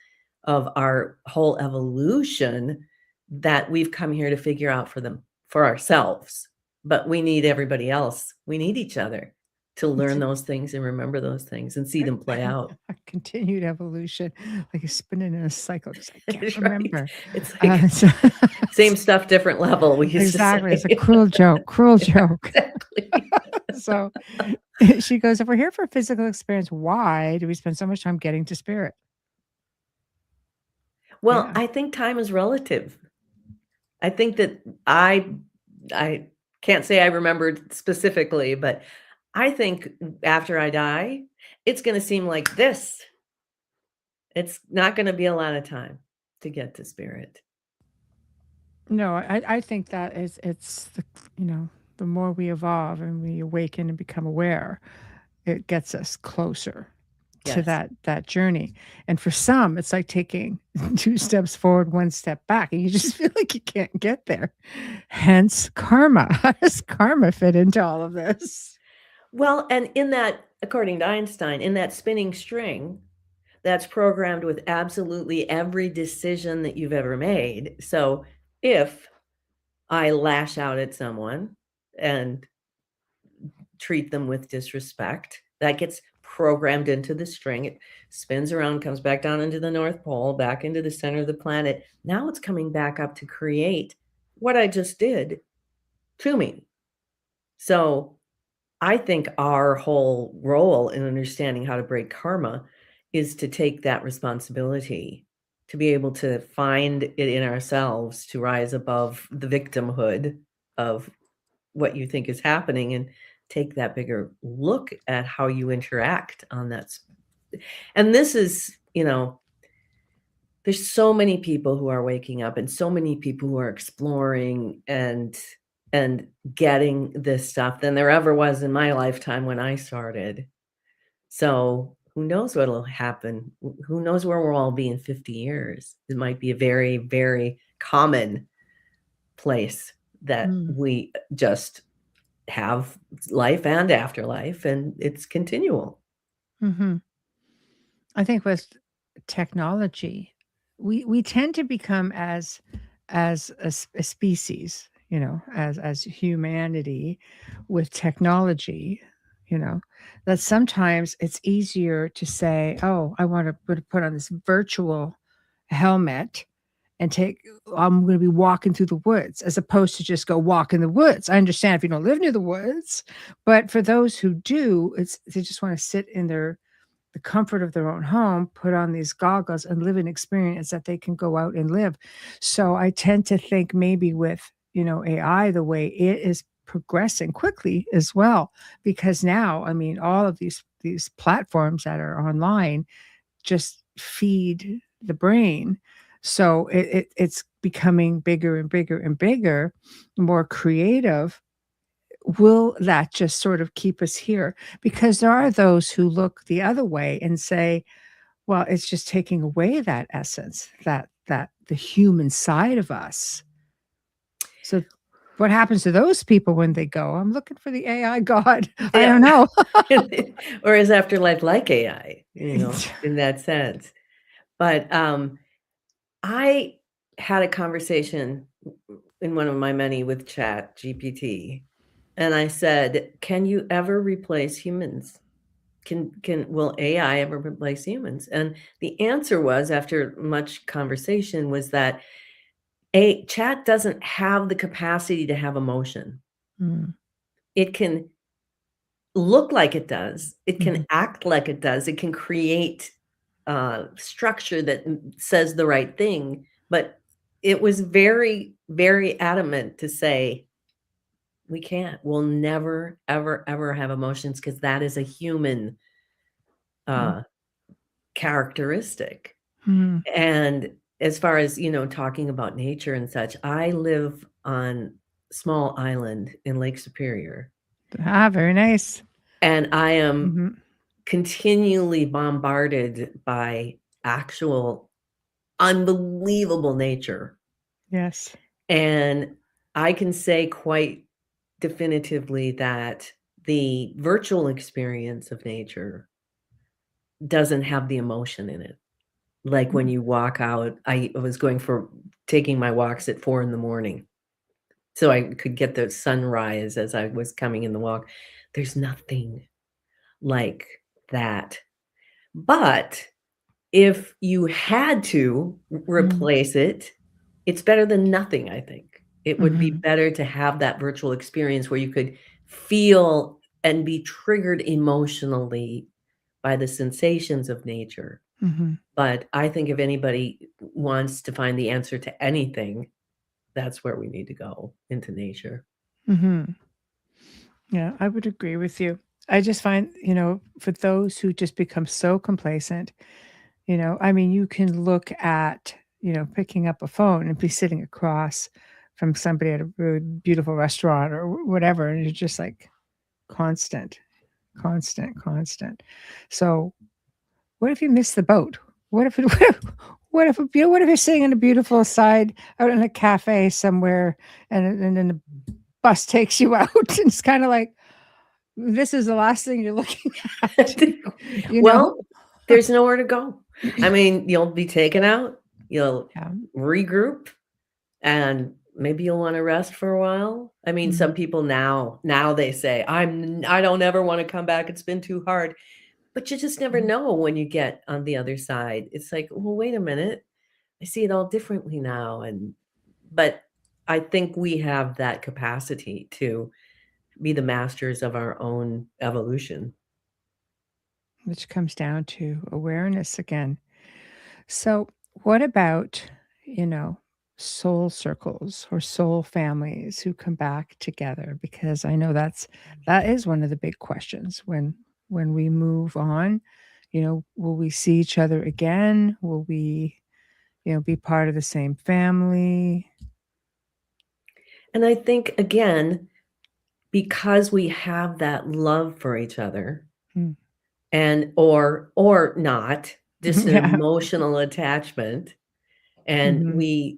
of our whole evolution that we've come here to figure out for ourselves. But we need everybody else. We need each other to learn those things and remember those things and see them play out.
A continued evolution, like you're spinning in a cycle, just I can't
That's right.
remember.
It's like
So
same stuff, different level, we used to
exactly, it's a
say.
cruel joke, cruel joke.
Exactly.
So she goes, "If we're here for physical experience, why do we spend so much time getting to spirit?"
Well,
Yeah.
I think time is relative. I think that I can't say I remembered specifically, but I think after I die, it's gonna seem like this. It's not gonna be a lot of time to get to spirit.
No, I think that is it's the you know, the more we evolve and we awaken and become aware, it gets us closer to
Yes.
that journey. And for some, it's like taking 2 steps forward, 1 step back, and you just feel like you can't get there. Hence karma. How does karma fit into all of this?
Well, and in that according to Einstein, in that spinning string, that's programmed with absolutely every decision that you've ever made. So, if I lash out at someone and treat them with disrespect, that gets programmed into the string. It spins around, comes back down into the North Pole, back into the center of the planet. Now it's coming back up to create what I just did to me. So, I think our whole role in understanding how to break karma is to take that responsibility, to be able to find it in ourselves, to rise above the victimhood of what you think is happening and take that bigger look at how you interact on that. And this is, there's so many people who are waking up and so many people who are exploring and getting this stuff than there ever was in my lifetime when I started. So who knows what'll happen? Who knows where we'll all be in 50 years? It might be a very, very common place that
Mm,
we just have life and afterlife, and it's continual.
mhm. I think with technology, we tend to become as a species, as humanity with technology, that sometimes it's easier to say, "Oh, I want to put on this virtual helmet and I'm going to be walking through the woods," as opposed to just go walk in the woods. I understand if you don't live near the woods, but for those who do, they just want to sit in the comfort of their own home, put on these goggles and live an experience that they can go out and live. So I tend to think maybe with, AI, the way it is progressing quickly as well, because now, I mean, all of these platforms that are online just feed the brain. So it's becoming bigger and bigger and bigger, more creative. Will that just sort of keep us here? Because there are those who look the other way and say, well, it's just taking away that essence, that the human side of us. So what happens to those people when they go, I'm looking for the AI God? I
Yeah.
don't know.
Or is afterlife like AI, in that sense? But, I had a conversation in one of my many with Chat GPT, and I said, "Can you ever replace humans? Will AI ever replace humans?" And the answer was, after much conversation, was that a chat doesn't have the capacity to have emotion.
Mm,
It can look like it does. It
mhm,
can act like it does. It can create structure that says the right thing. But it was very, very adamant to say, we can't. We'll never, ever, ever have emotions because that is a human
mm,
uh, characteristic.
mm.
And as far as, talking about nature and such, I live on small island in Lake Superior,
Ah, very nice.
and I am
Mhm.
continually bombarded by actual unbelievable nature.
Yes.
And I can say quite definitively that the virtual experience of nature doesn't have the emotion in it. Like when you walk out, I was taking my walks at 4 in the morning, so I could get the sunrise as I was coming in the walk. There's nothing like that. But if you had to replace it, it's better than nothing, I think. It would be better to have that virtual experience where you could feel and be triggered emotionally by the sensations of nature. But I think if anybody wants to find the answer to anything, that's where we need to go, into nature.
Yeah, I would agree with you. I just find, for those who just become so complacent, I mean, you can look at, picking up a phone and be sitting across from somebody at a really beautiful restaurant or whatever, and you're just like constant, constant, constant. So, what if you miss the boat? What if what if you're sitting on a beautiful side out in a cafe somewhere, and then the bus takes you out, and it's kind of like this is the last thing you're looking at, you know?
Well, there's nowhere to go. I mean, you'll be taken out, you'll
Yeah.
regroup, and maybe you'll wanna rest for a while. I mean,
Mhm.
some people now they say, I don't ever wanna come back, it's been too hard." But you just never
Mhm.
know when you get on the other side. It's like, "Well, wait a minute. I see it all differently now," but I think we have that capacity to be the masters of our own evolution.
Which comes down to awareness again. So, what about, you know, soul circles or soul families who come back together? Because I know that is one of the big questions when we move on. Will we see each other again? Will we, be part of the same family?
And I think, again, because we have that love for each other
Mm.
and or not, just an
Yeah.
emotional attachment, and
Mhm.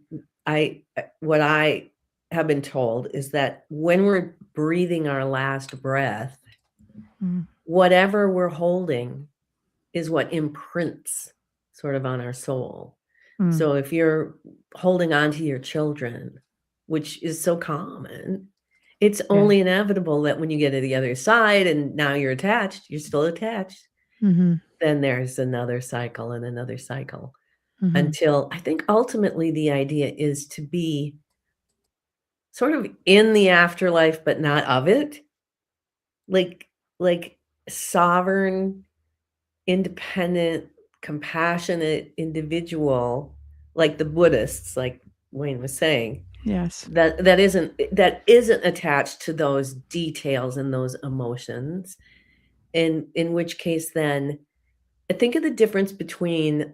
what I have been told is that when we're breathing our last breath,
Mm.
whatever we're holding is what imprints sort of on our soul.
Mm.
So if you're holding on to your children, which is so common, it's
Yeah.
only inevitable that when you get to the other side and now you're still attached,
Mhm.
then there's another cycle and another cycle
Mhm.
until I think ultimately the idea is to be sort of in the afterlife, but not of it. Like like sovereign, independent, compassionate individual, like the Buddhists, like Wayne was saying,
Yes.
that isn't attached to those details and those emotions, in which case then I think of the difference between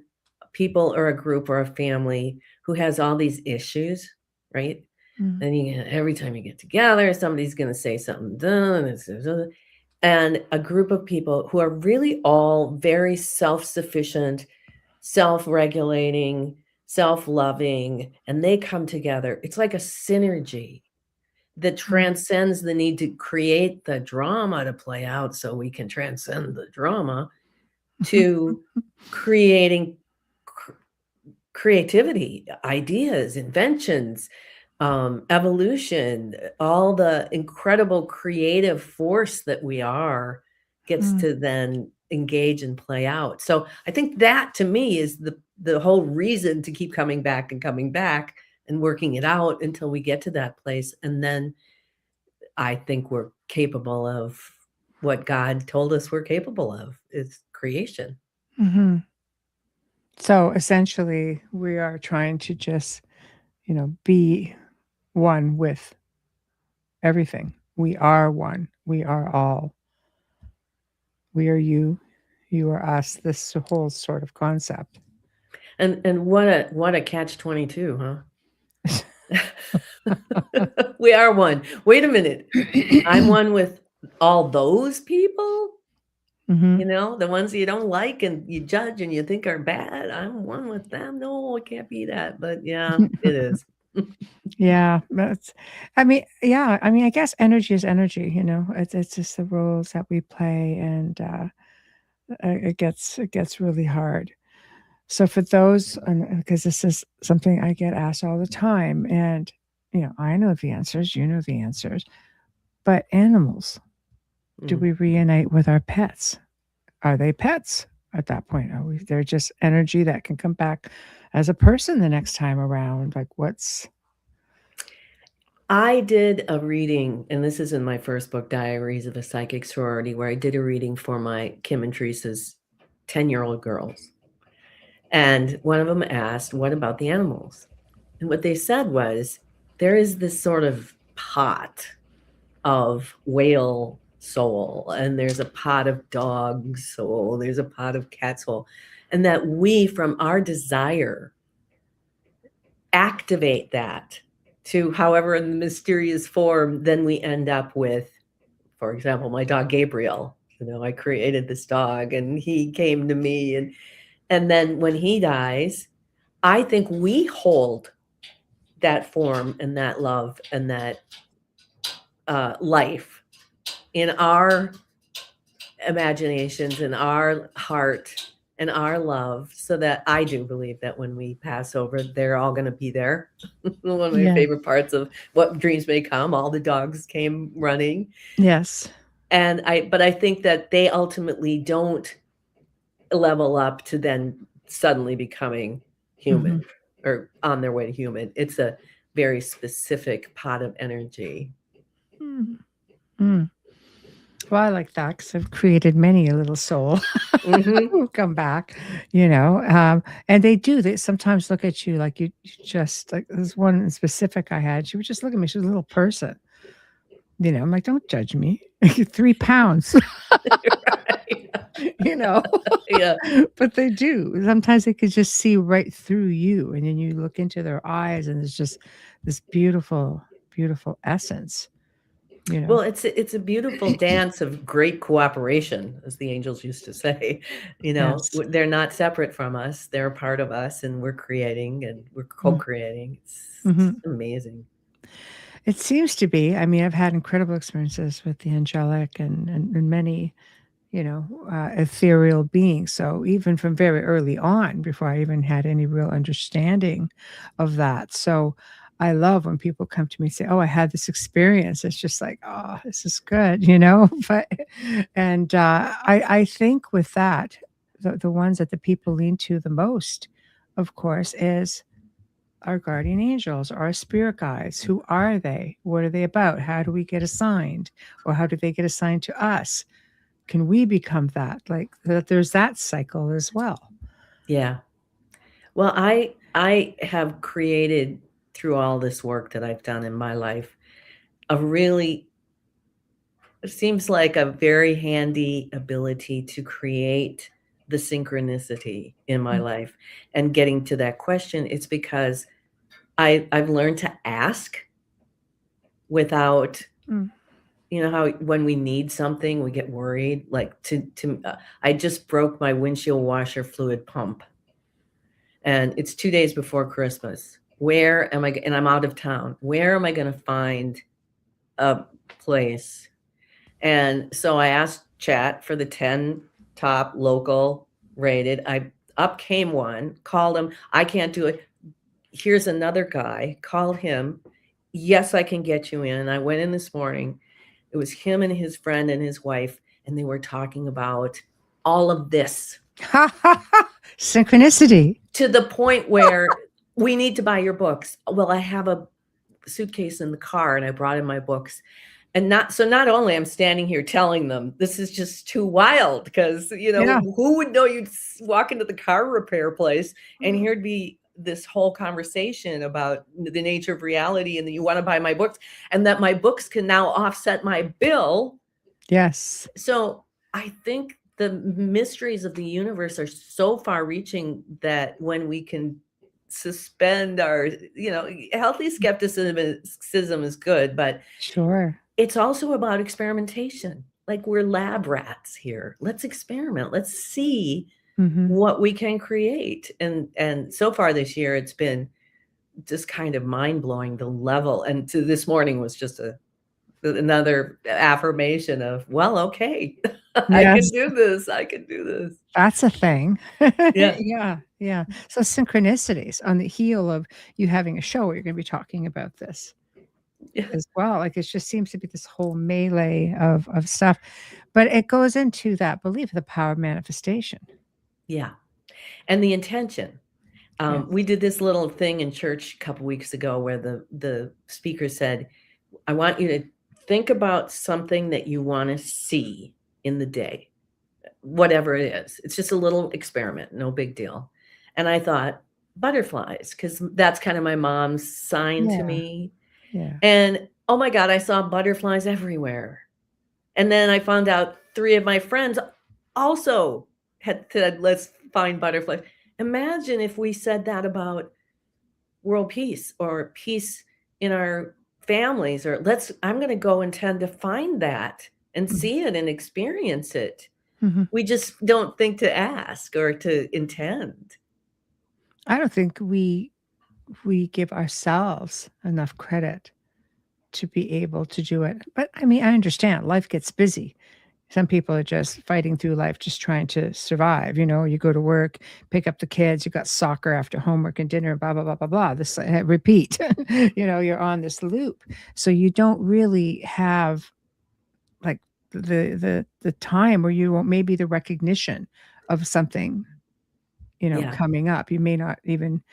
people or a group or a family who has all these issues, right?
Mm.
And every time you get together, somebody's gonna say something, "Duh," and a group of people who are really all very self-sufficient, self-regulating, self-loving, and they come together. It's like a synergy that
Mm.
transcends the need to create the drama to play out so we can transcend the drama to creating cr creativity, ideas, inventions, evolution, all the incredible creative force that we are gets
Mm.
to then engage and play out. So I think that to me is the whole reason to keep coming back and working it out until we get to that place. And then I think we're capable of what God told us we're capable of is creation.
Mhm. So essentially, we are trying to just, be one with everything. We are one. We are all. We are you. You are us. This whole sort of concept.
And what a catch 22, huh? We are one. Wait a minute. I'm one with all those people?
Mhm.
The ones you don't like and you judge and you think are bad? I'm one with them? No, it can't be that, but yeah, it is.
Yeah, I guess energy is energy, It's just the roles that we play, and it gets really hard. So for those, because this is something I get asked all the time, and I know the answers, you know the answers, but animals, do we reunite with our pets? Are they pets at that point? Are we? They're just energy that can come back as a person the next time around. Like what's?
I did a reading, and this is in my first book, Diaries of a Psychic Sorority, where I did a reading for my Kim and Teresa's 10-year-old girls. And one of them asked, what about the animals? And what they said was, there is this sort of pot of whale soul, and there's a pot of dog soul, there's a pot of cat soul, and that we, from our desire, activate that to however in the mysterious form, then we end up with, for example, my dog Gabriel. I created this dog and he came to me, and then when he dies, I think we hold that form and that love and that life in our imaginations, in our heart, and our love, so that I do believe that when we pass over, they're all going to be there. One of my
Yeah.
favorite parts of What Dreams May Come, all the dogs came running.
Yes.
But I think that they ultimately don't level up to then suddenly becoming human or on their way to human. It's a very specific pot of energy.
Well, I like that because I've created many a little soul who come back, and they do. They sometimes look at you like you just like there's one in specific I had. She would just look at me. She was a little person. I'm like, don't judge me. 3 pounds.
Right. Yeah.
But they do. Sometimes they could just see right through you, and then you look into their eyes, and it's just this beautiful, beautiful essence.
Well, it's a beautiful dance of great cooperation, as the angels used to say.
Yes.
They're not separate from us. They're a part of us, and we're creating and we're co-creating. It's amazing.
It seems to be. I mean, I've had incredible experiences with the angelic and many, ethereal beings. So even from very early on, before I even had any real understanding of that. So I love when people come to me and say, "Oh, I had this experience." It's just like, "Oh, this is good," But and I think with that, the ones that the people lean to the most, of course, is our guardian angels, our spirit guides. Who are they? What are they about? How do we get assigned? Or how do they get assigned to us? Can we become that? Like that there's that cycle as well.
Yeah. Well, I have created, through all this work that I've done in my life, it seems like a very handy ability to create the synchronicity in my life. And getting to that question, it's because I've learned to ask without, how when we need something, we get worried. Like I just broke my windshield washer fluid pump, and it's 2 days before Christmas. Where am I? And I'm out of town. Where am I going to find a place? And so I asked Chat for the 10 top local rated. Up came one, called him. I can't do it. Here's another guy. Called him. Yes, I can get you in. I went in this morning. It was him and his friend and his wife, and they were talking about all of this.
Synchronicity.
To the point where we need to buy your books. Well, I have a suitcase in the car, and I brought in my books. And not only I'm standing here telling them this is just too wild, because who would know you'd walk into the car repair place and here'd be this whole conversation about the nature of reality, and that you want to buy my books, and that my books can now offset my bill.
Yes.
So I think the mysteries of the universe are so far reaching that when we can suspend our, healthy skepticism is good, but
sure,
it's also about experimentation. Like, we're lab rats here. Let's experiment. Let's see what we can create. And so far this year, it's been just kind of mind-blowing, the level. And to this morning was just another affirmation of, well, okay. I
Yes,
can do this. I can do this.
that's a thing.
Yeah.
Yeah, yeah. So synchronicities on the heel of you having a show where you're gonna be talking about this
Yeah.
as well. Like, it just seems to be this whole melee of stuff, but it goes into that belief, the power of manifestation.
Yeah. And the intention. We
Yes.
did this little thing in church a couple weeks ago where the speaker said, I want you to think about something that you want to see in the day, whatever it is. It's just a little experiment, no big deal. And I thought, butterflies, because that's kind of my mom's sign to
Yeah,
me.
yeah.
And oh my God, I saw butterflies everywhere. And then I found out 3 of my friends also had said, let's find butterflies. Imagine if we said that about world peace or peace in our families, or I'm going to go intend to find that and
Mhm,
see it and experience it.
mhm.
We just don't think to ask or to intend.
I don't think we give ourselves enough credit to be able to do it. But I mean, I understand life gets busy. Some people are just fighting through life, just trying to survive. You go to work, pick up the kids, you got soccer after homework and dinner, blah, blah, blah, blah, blah. This repeat. You're on this loop. So you don't really have like the time where you won't maybe the recognition of something,
Yeah.
coming up. You may not even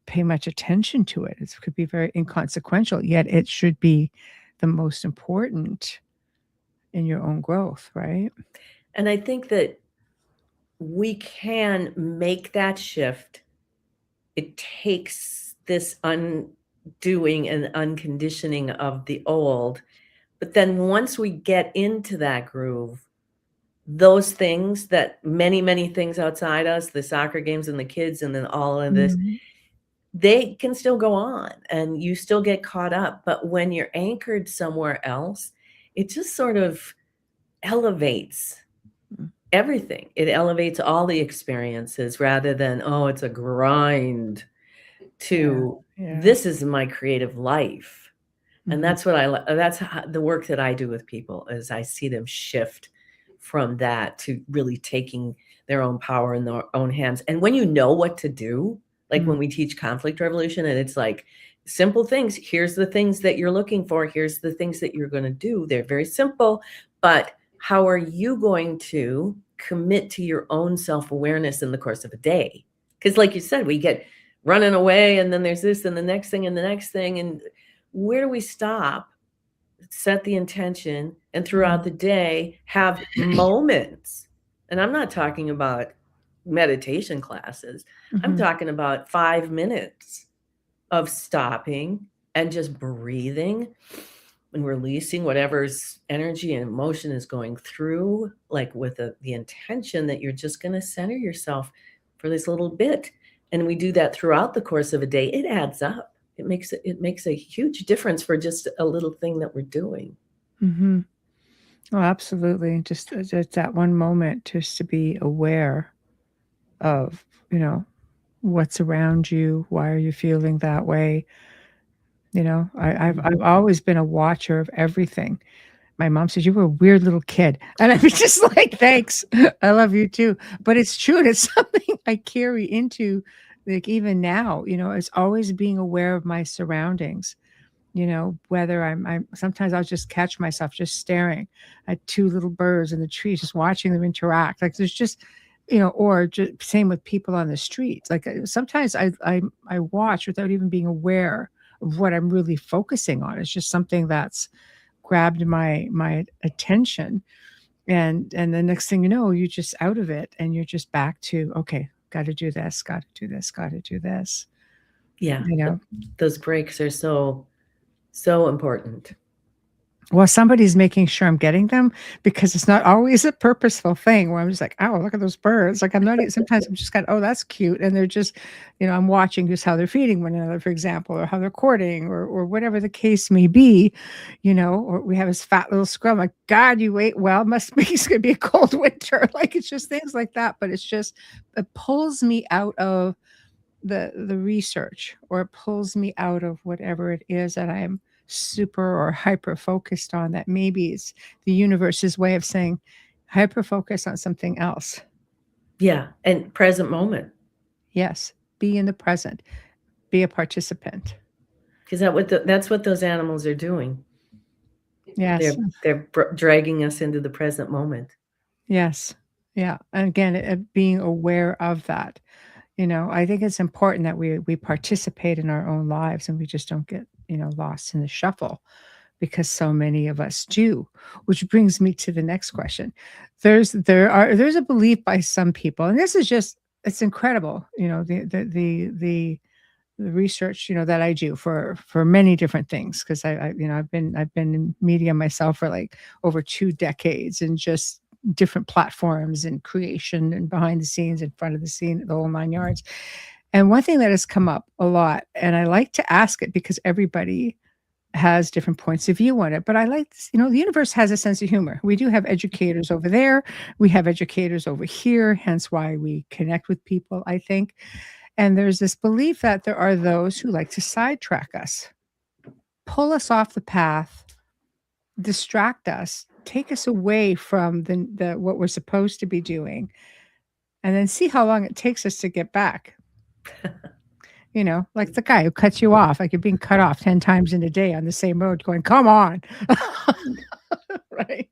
pay much attention to it. It could be very inconsequential, yet it should be the most important in your own growth, right?
And I think that we can make that shift. It takes this undoing and unconditioning of the old. But then once we get into that groove, those things that many things outside us, the soccer games and the kids, and then all of this,
Mhm.
they can still go on and you still get caught up. But when you're anchored somewhere else, it just sort of elevates
Mm.
everything. It elevates all the experiences rather than, oh, it's a grind,
Yeah,
to
yeah.
this is my creative life. And
Mhm,
that's what that's the work that I do with people is I see them shift from that to really taking their own power in their own hands. And when you know what to do, like
mm,
when we teach conflict resolution and it's like simple things, here's the things that you're looking for, here's the things that you're going to do. They're very simple, but how are you going to commit to your own self-awareness in the course of a day? Because like you said, we get running away and then there's this and the next thing and the next thing, and where do we stop, set the intention, and
mm,
throughout the day have moments? And I'm not talking about meditation classes. I'm
mhm,
talking about 5 minutes of stopping and just breathing and releasing whatever's energy and emotion is going through, like with the intention that you're just going to center yourself for this little bit. And we do that throughout the course of a day. It adds up. It makes a huge difference for just a little thing that we're doing.
mhm. Oh, absolutely. Just that one moment just to be aware of, what's around you, why are you feeling that way? I've
Mhm.
always been a watcher of everything. My mom says, "You were a weird little kid." And I'm just like, "Thanks. I love you too." But it's true, and it's something I carry into, like, even now, it's always being aware of my surroundings, whether I'm sometimes I'll just catch myself just staring at 2 little birds in the trees, just watching them interact. Like, there's just or just same with people on the streets. Like, sometimes I watch without even being aware of what I'm really focusing on. It's just something that's grabbed my attention, and the next thing you know, you're just out of it and you're just back to, "Okay, gotta do this, gotta do this, gotta do this."
Yeah,
You know?
those breaks are so important.
Well, somebody's making sure I'm getting them because it's not always a purposeful thing where I'm just like, "Oh, look at those birds." Like, I'm not e sometimes I'm just kind of, "Oh, that's cute," and they're just I'm watching just how they're feeding one another, for example, or how they're courting or whatever the case may be, or we have this fat little squirrel, I'm like, "God, you ate well, must be it's gonna be a cold winter." Like, it's just things like that, but it's just it pulls me out of the research, or it pulls me out of whatever it is that I'm super or hyper focused on, that maybe it's the universe's way of saying, Hyper focus on something else.
Yeah, and present moment.
Yes, be in the present. Be a participant.
Because that's what those animals are doing.
Yes.
They're dragging us into the present moment.
Yes. Yeah. And again, being aware of that. I think it's important that we participate in our own lives and we just don't get, lost in the shuffle, because so many of us do. Which brings me to the next question. There's a belief by some people, and this is just, it's incredible, the research, that I do for many different things, because I've been in media myself for like over 2 decades, and just different platforms and creation and behind the scenes, in front of the scene, the whole 9 yards. And one thing that has come up a lot, and I like to ask it because everybody has different points of view on it, but I like this, the universe has a sense of humor. We do have educators over there, we have educators over here, hence why we connect with people, I think. And there's this belief that there are those who like to sidetrack us, pull us off the path, distract us, take us away from the what we're supposed to be doing, and then see how long it takes us to get back. Like the guy who cuts you off, like you're being cut off 10 times in a day on the same road, going, come on. Right.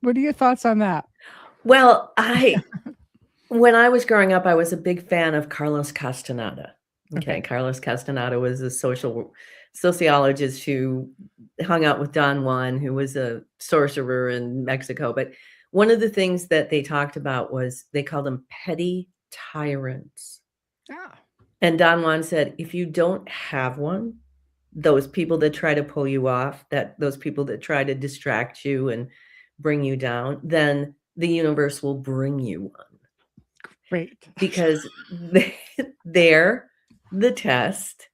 What are your thoughts on that?
Well, when I was growing up, I was a big fan of Carlos Castaneda. Okay. Carlos Castaneda was a sociologist who hung out with Don Juan, who was a sorcerer in Mexico. But one of the things that they talked about was, they called them petty tyrants.
Oh.
And Don Juan said, if you don't have one, those people that try to pull you off, those people that try to distract you and bring you down, then the universe will bring you one.
Great.
Because they're the test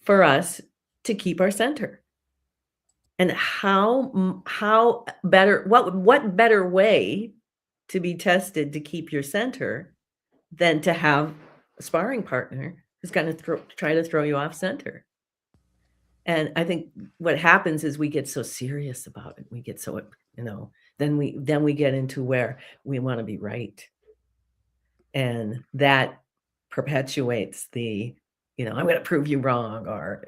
for us to keep our center. And what better way to be tested to keep your center than to have a sparring partner who's going to try to throw you off center. And I think what happens is we get so serious about it. We get so, then we get into where we want to be right. And that perpetuates the, I'm going to prove you wrong, or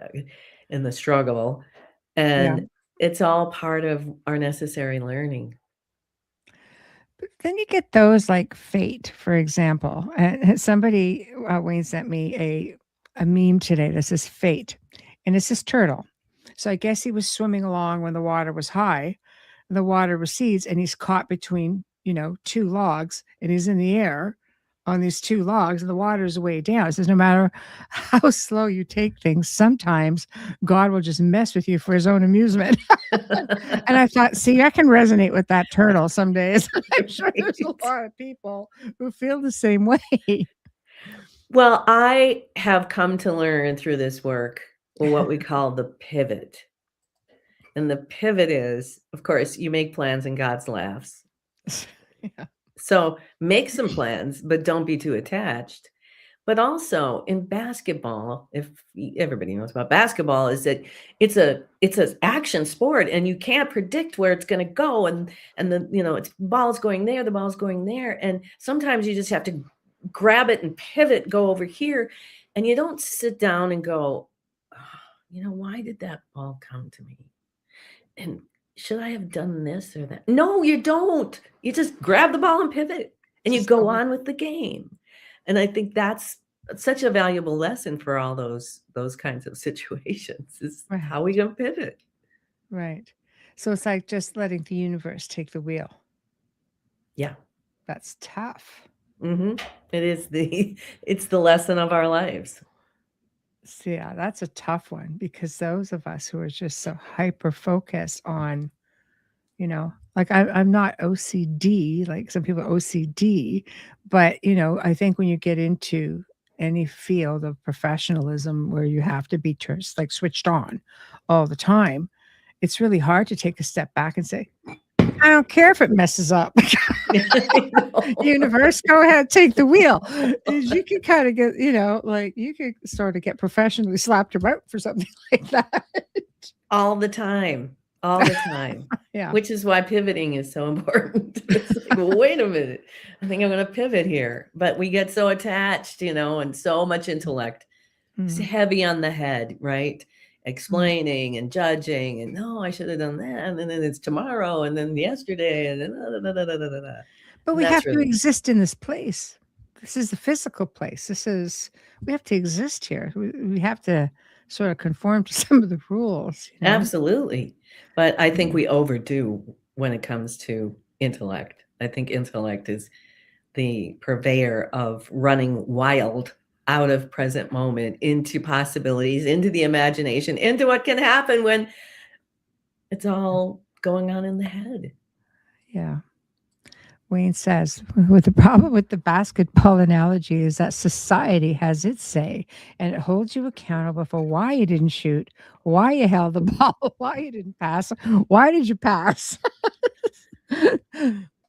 in the struggle. And it's all part of our necessary learning.
But then you get those like fate, for example. And somebody, Wayne, sent me a meme today that says fate. And it's this turtle. So I guess he was swimming along when the water was high. The water recedes and he's caught between, 2 logs, and he's in the air on these 2 logs, and the water is way down. It says no matter how slow you take things, sometimes God will just mess with you for his own amusement. And I thought, see, I can resonate with that turtle some days. I'm sure there's a lot of people who feel the same way.
Well, I have come to learn through this work what we call the pivot. And the pivot is, of course, you make plans and God laughs.
Yeah.
So make some plans, but don't be too attached. But also in basketball, if everybody knows about basketball, is that it's an action sport, and you can't predict where it's going to go. And the ball's going there, the ball's going there. And sometimes you just have to grab it and pivot, go over here. And you don't sit down and go, why did that ball come to me? And should I have done this or that? No, you don't. You just grab the ball and pivot, and you go on with the game. And I think that's such a valuable lesson for all those kinds of situations, is how we going to pivot.
Right. So it's like just letting the universe take the wheel.
Yeah.
That's tough.
Mm-hmm. It's the lesson of our lives.
So yeah, that's a tough one, because those of us who are just so hyper focused on, like I'm not OCD, like some people are OCD, but I think when you get into any field of professionalism where you have to be like switched on all the time, it's really hard to take a step back and say, I don't care if it messes up. Universe, go ahead, take the wheel. You can kind of get, you could sort of get professionally slapped about for something like that.
All the time. all the time.
Yeah.
Which is why pivoting is so important. It's like, well, wait a minute. I think I'm going to pivot here. But we get so attached, and so much intellect. It's heavy on the head, right? Explaining and judging, and no, I should have done that. And then it's tomorrow, and then yesterday, and then
But
and
we
that's
have to
really
exist in this place. This is the physical place. We have to exist here. We have to sort of conform to some of the rules,
absolutely. But I think
Mm.
we overdo when it comes to intellect. I think intellect is the purveyor of running wild out of present moment into possibilities, into the imagination, into what can happen when it's all going on in the head.
Yeah. Wayne says, with the problem with the basketball analogy is that society has its say and it holds you accountable for why you didn't shoot, why you held the ball, why you didn't pass, why did you pass?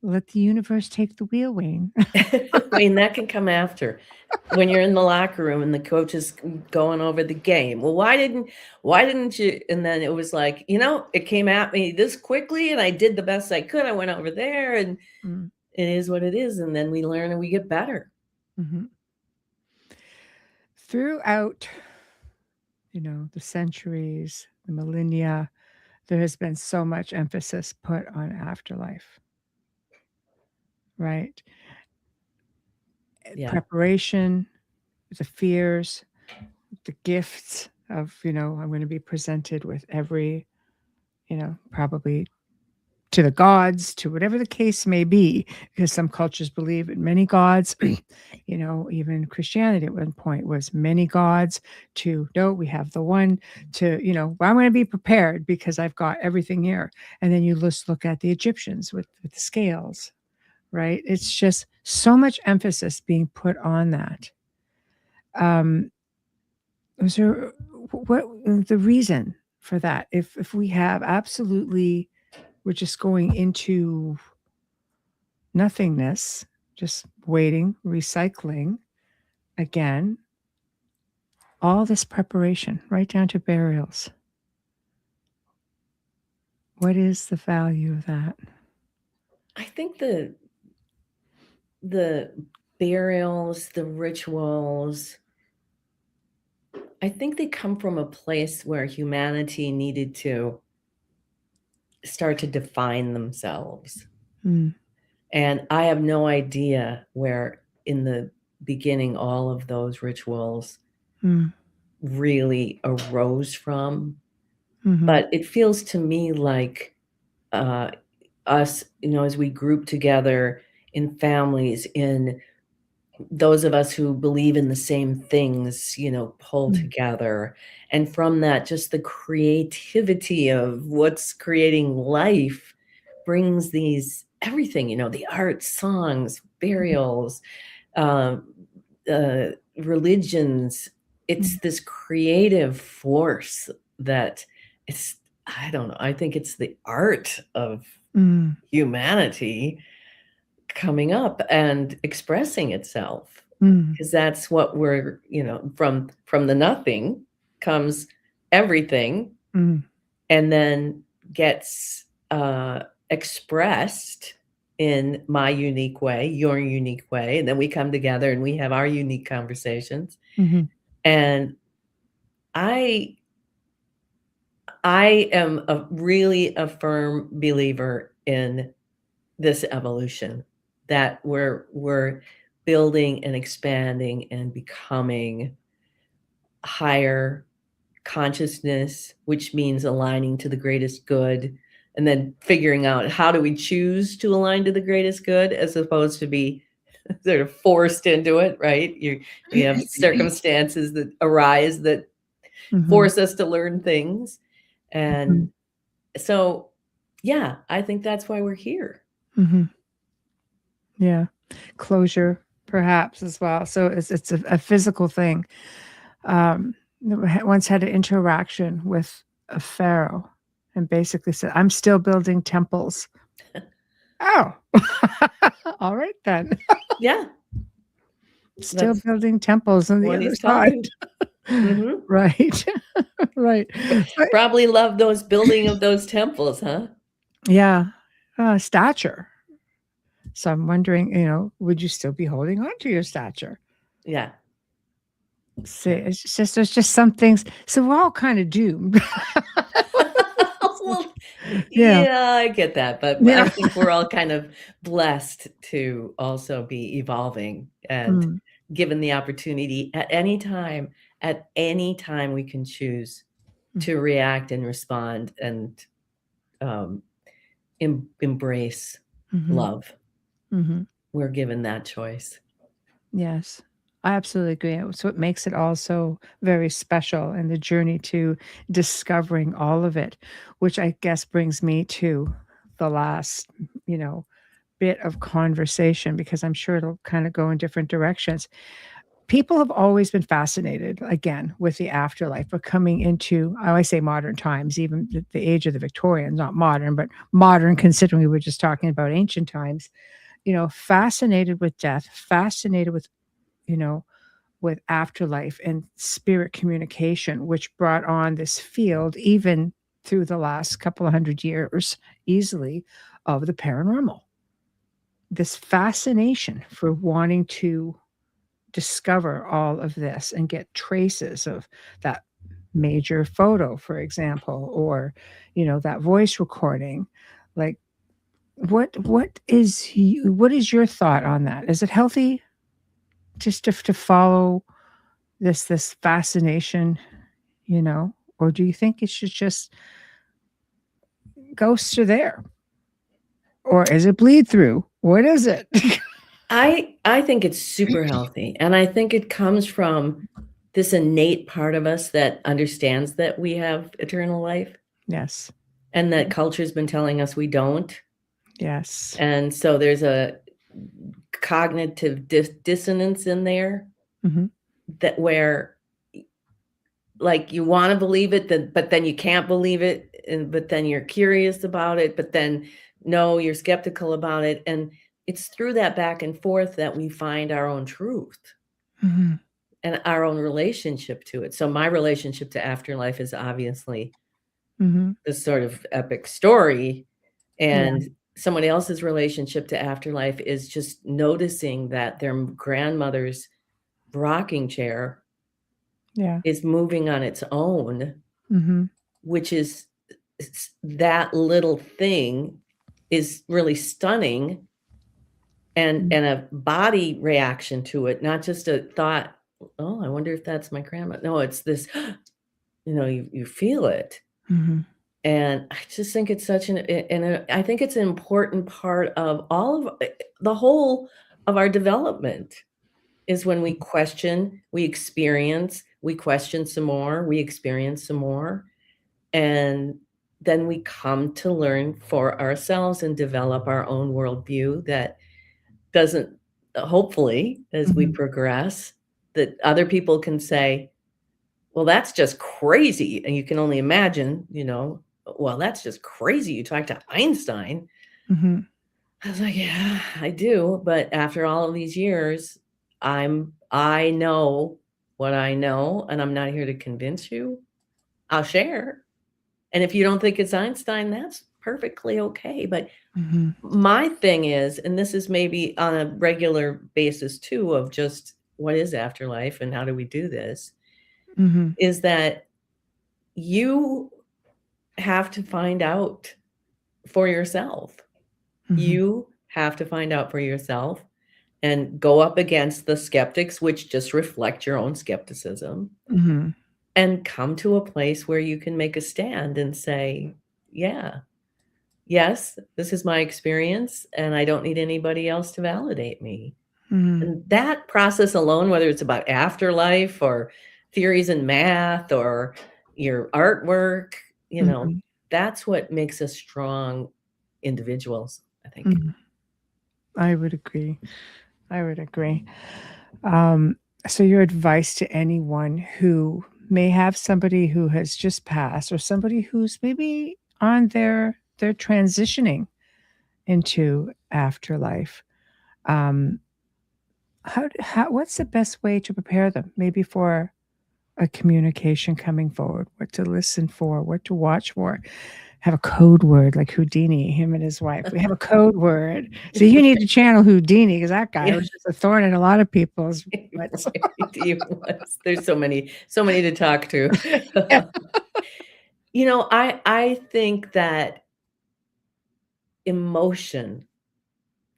Let the universe take the wheel, Wayne.
I mean, that can come after. When you're in the locker room and the coach is going over the game. Well, why didn't you? And then it was like, it came at me this quickly and I did the best I could. I went over there and
Mm.
it is what it is. And then we learn and we get better.
Mm-hmm. Throughout, the centuries, the millennia, there has been so much emphasis put on afterlife, right?
Yeah.
Preparation, the fears, the gifts of, I'm going to be presented with every, probably to the gods, to whatever the case may be, because some cultures believe in many gods. Even Christianity at one point was many gods to, no, we have the one to, well, I'm going to be prepared because I've got everything here. And then you just look at the Egyptians with the scales, right? It's just so much emphasis being put on that. Was there what the reason for that? If we have absolutely, we're just going into nothingness, just waiting, recycling again, all this preparation, right down to burials. What is the value of that?
I think the burials, the rituals, I think they come from a place where humanity needed to start to define themselves.
Mm.
And I have no idea where in the beginning all of those rituals really arose from.
Mm-hmm.
But it feels to me like us, as we group together in families, in those of us who believe in the same things, pull together. And from that, just the creativity of what's creating life brings everything, the arts, songs, burials, religions. It's this creative force that I don't know. I think it's the art of humanity coming up and expressing itself, because that's what we're, from the nothing comes everything, and then gets expressed in my unique way, your unique way, and then we come together and we have our unique conversations. And I am really a firm believer in this evolution, that we're building and expanding and becoming higher consciousness, which means aligning to the greatest good, and then figuring out how do we choose to align to the greatest good as opposed to be sort of forced into it, right? We have circumstances that arise that force us to learn things. And so, yeah, I think that's why we're here.
Yeah. Closure, perhaps, as well. So it's a physical thing. Once had an interaction with a pharaoh and basically said, I'm still building temples. Oh, all right then.
Yeah.
Still building temples on the
What
other
he's
side.
talking Mhm.
Right. Right. But
Probably love those building of those temples, huh?
yeah, stature. So I'm wondering, would you still be holding on to your stature?
Yeah,
See,
yeah.
it's just there's just some things. So we're all kind of doomed.
Well,
Yeah.
yeah, I get that, but I
Yeah.
think we're all kind of blessed to also be evolving and
Mm,
given the opportunity at any time we can choose
mm,
to react and respond and, um, embrace
mhm,
love.
mhm.
We're given that choice.
Yes, I absolutely agree. It's what makes it all so very special and the journey to discovering all of it, which I guess brings me to the last, you know, bit of conversation because I'm sure it'll kind of go in different directions. People have always been fascinated, again, with the afterlife, but coming into, I always say modern times, even the age of the Victorians, not modern, but modern considering we were just talking about ancient times, fascinated with death, fascinated you know, with afterlife and spirit communication, which brought on this field, even through the last couple of hundred years, easily, of the paranormal. This fascination for wanting to discover all of this and get traces of that major photo, for example, or, that voice recording. Like, what is your thought on that? Is it healthy just to follow this fascination, or do you think it should just ghosts are there? Or is it bleed through? What is it?
I think it's super healthy, and I think it comes from this innate part of us that understands that we have eternal life
Yes.
and that culture's been telling us we don't,
Yes.
and so there's a cognitive dissonance in there
Mhm.
that where, like, you wanna believe it, but then you can't believe it, and but then you're curious about it, but then, no, you're skeptical about it, and it's through that back and forth that we find our own truth.
Mhm.
And our own relationship to it. So my relationship to Afterlife is obviously
Mhm.
this sort of epic story,
Yeah.
and someone else's relationship to Afterlife is just noticing that their grandmother's rocking chair
Yeah.
is moving on its own,
Mhm.
which is that little thing is really stunning
Mm.
and a body reaction to it, not just a thought, "Oh, I wonder if that's my grandma." No, it's this, you feel it.
Mhm.
And I just think it's such I think it's an important part of all of the whole of our development is when we question, we question some more, we experience some more, and then we come to learn for ourselves and develop our own worldview that doesn't hopefully, as we
Mhm.
progress, that other people can say, well, that's just crazy, and you can only imagine, "Well, that's just crazy, you talked to Einstein."
Mhm.
I was like, "Yeah, I do," but after all of these years, I know what I know, and I'm not here to convince you. I'll share, and if you don't think it's Einstein, that's perfectly okay, but
Mhm.
my thing is, and this is maybe on a regular basis too of just what is afterlife and how do we do this,
Mhm.
is that you have to find out for yourself.
Mhm.
You have to find out for yourself and go up against the skeptics, which just reflect your own skepticism,
Mhm.
and come to a place where you can make a stand and say, "Yeah, yes, this is my experience, and I don't need anybody else to validate me."
Mhm.
And that process alone, whether it's about afterlife or theories in math or your artwork,
Mhm.
that's what makes us strong individuals, I think.
Mhm. I would agree. I would agree. Um, so your advice to anyone who may have somebody who has just passed or somebody who's maybe on their transitioning into afterlife, um, how what's the best way to prepare them? Maybe for a communication coming forward, what to listen for, what to watch for. Have a code word like Houdini, him and his wife. We have a code word. So you need to channel Houdini because that guy
Yeah.
was just a thorn in a lot of people's butts.
Right, he was. There's so many to talk to.
Yeah.
You know, I think that emotion,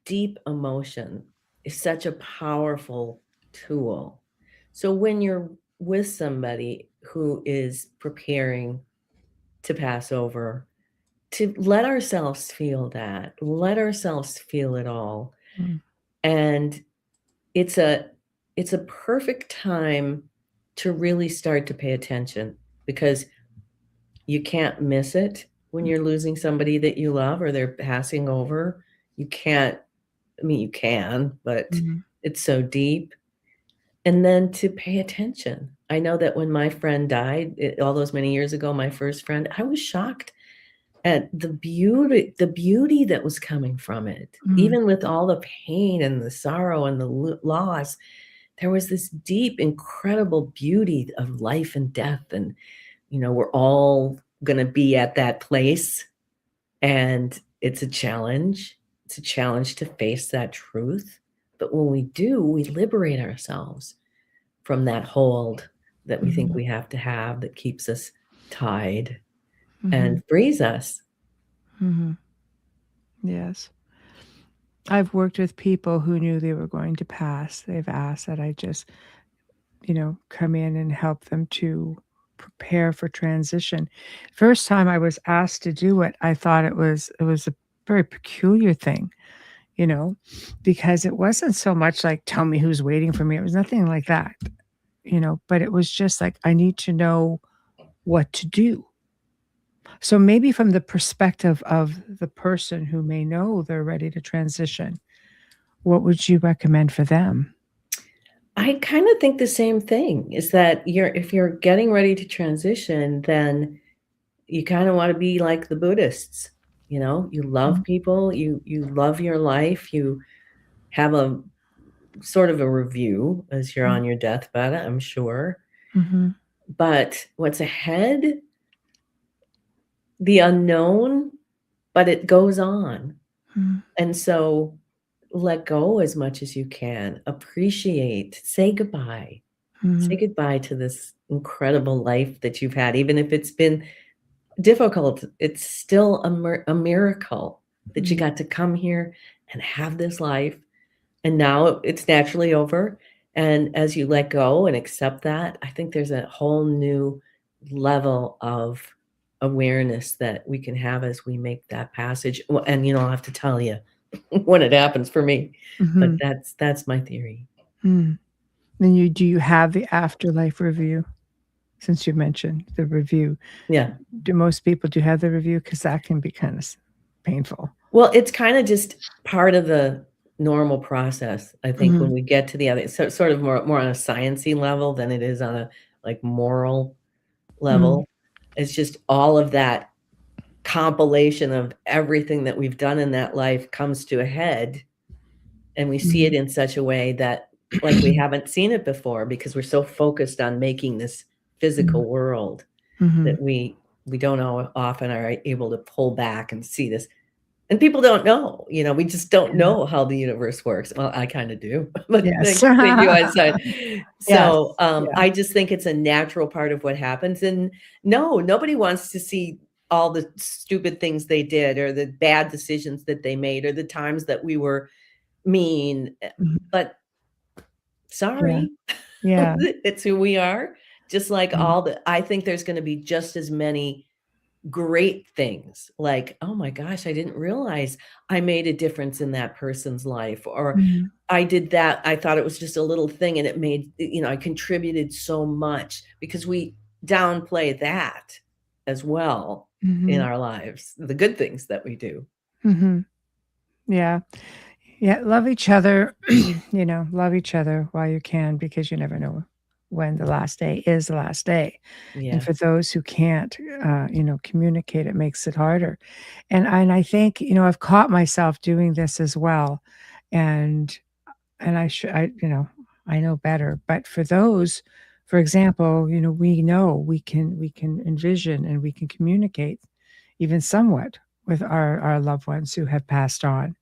deep emotion, is such a powerful tool. So when you're with somebody who is preparing to pass over, to let ourselves feel that, let ourselves feel it all.
Mm,
And it's a it's a perfect time to really start to pay attention because you can't miss it when
mm,
you're losing somebody that you love or they're passing over. You can't, I mean, you can, but
mhm,
it's so deep. And then to pay attention. I know that when my friend died, all those many years ago, my first friend, I was shocked at the beauty that was coming from it.
mm,
Even with all the pain and the sorrow and the loss, there was this deep, incredible beauty of life and death. And, you know, we're all going to be at that place. And it's a challenge. It's a challenge to face that truth. But when we do, we liberate ourselves from that hold that we think
mhm,
we have to have that keeps us tied
mhm,
and frees us.
mhm. Yes. I've worked with people who knew they were going to pass. They've asked that I just, come in and help them to prepare for transition. First time I was asked to do it, I thought it was a very peculiar thing, you know, because it wasn't so much like tell me who's waiting for me. It was nothing like that, but it was just like I need to know what to do. So maybe from the perspective of the person who may know they're ready to transition, what would you recommend for them?
I kind of think the same thing is that if you're getting ready to transition, then you kind of want to be like the Buddhists. You know, you love
Mhm,
people, you love your life, you have a sort of a review as you're
mm,
on your deathbed, I'm sure.
mhm,
But what's ahead, the unknown, but it goes on.
mm,
And so let go as much as you can, appreciate, say goodbye. Say
mhm,
goodbye to this incredible life that you've had, even if it's been difficult, it's still a miracle that you
mhm,
got to come here and have this life, and now it's naturally over, and as you let go and accept that, I think there's a whole new level of awareness that we can have as we make that passage, and, I'll have to tell you when it happens for me, but
mhm,
that's my theory.
mm. Then do you have the afterlife review? Since you mentioned the review,
Yeah.
do most people do have the review? Because that can be kind of painful.
Well, it's kinda just part of the normal process, I think, when
Mhm,
we get to the other so sort of more on a sciencey level than it is on a, like, moral
mm,
level. It's just all of that compilation of everything that we've done in that life comes to a head, and we see it
mhm,
in such a way that, like, we haven't seen it before because we're so focused on making this
mhm,
physical world
mhm.
that we don't know often are able to pull back and see this. And people don't know, we just don't
Yeah.
know how the universe works. Well, I kinda do, but
Yes.
thanks between you and I.
Yes.
So,
Yeah.
I just think it's a natural part of what happens, and no, nobody wants to see all the stupid things they did or the bad decisions that they made or the times that we were mean,
Mhm.
but
Yeah.
sorry,
Yeah.
it's who we are, just like
Mhm.
I think there's gonna be just as many great things like, "Oh my gosh, I didn't realize I made a difference in that person's life," or
Mhm.
"I did that, I thought it was just a little thing and it made I contributed so much," because we downplay that as well in
Mhm.
our lives, the good things that we do.
Mhm. Yeah. Yeah, love each other, love each other while you can because you never know when the last day is the last day. And for
Yes.
those who can't, communicate, it makes it harder. And I think, I've caught myself doing this as well. And and I should I know better. But for those For example, we know we can envision and we can communicate even somewhat with our loved ones who have passed on.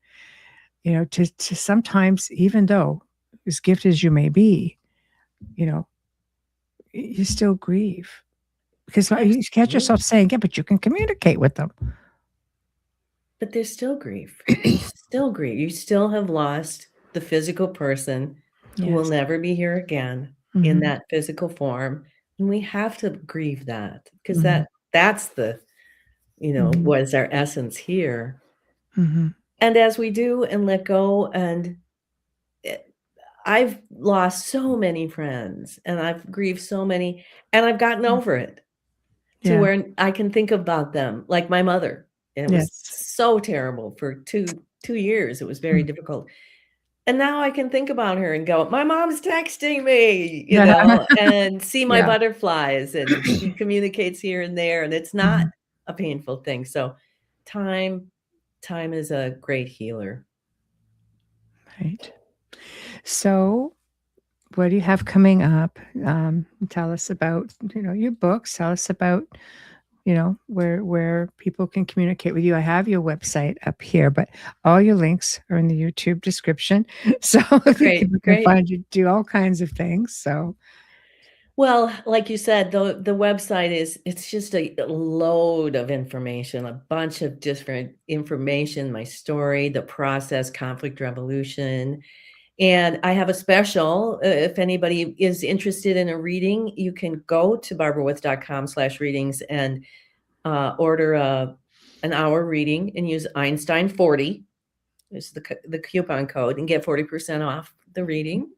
To sometimes, even though as gifted as you may be, you know, you still grieve because you catch yourself
Absolutely.
saying, "Yeah, but you can communicate with them."
But there's still grief. There's still grief. You still have lost the physical person who will
Yes.
never be here again in
Mhm.
that physical form, and we have to grieve that because
Mhm.
that's the,
Mhm.
what is our essence here.
Mhm.
And as we do and let go, and it I've lost so many friends, and I've grieved so many, and I've gotten over it to
Yeah.
where I can think about them, like my mother. And it was
Yes.
so terrible for 2 years, it was very
Mm.
difficult. And now I can think about her and go, "My mom's texting me," and see my
Yeah.
butterflies, and she communicates here and there, and it's not
Mhm.
a painful thing. So time time is a great healer.
Right. So, what do you have coming up? Tell us about, your books. Tell us about, where people can communicate with you. I have your website up here, but all your links are in the YouTube description. So
Great,
people can
great.
find you, do all kinds of things. So,
Well, like you said, the website it's just a load of information, a bunch of different information, my story, the process, conflict resolution. And I have a special, if anybody is interested in a reading, you can go to barbarawith.com/readings and order an hour reading and use Einstein 40. Is the coupon code, and get 40% off the reading.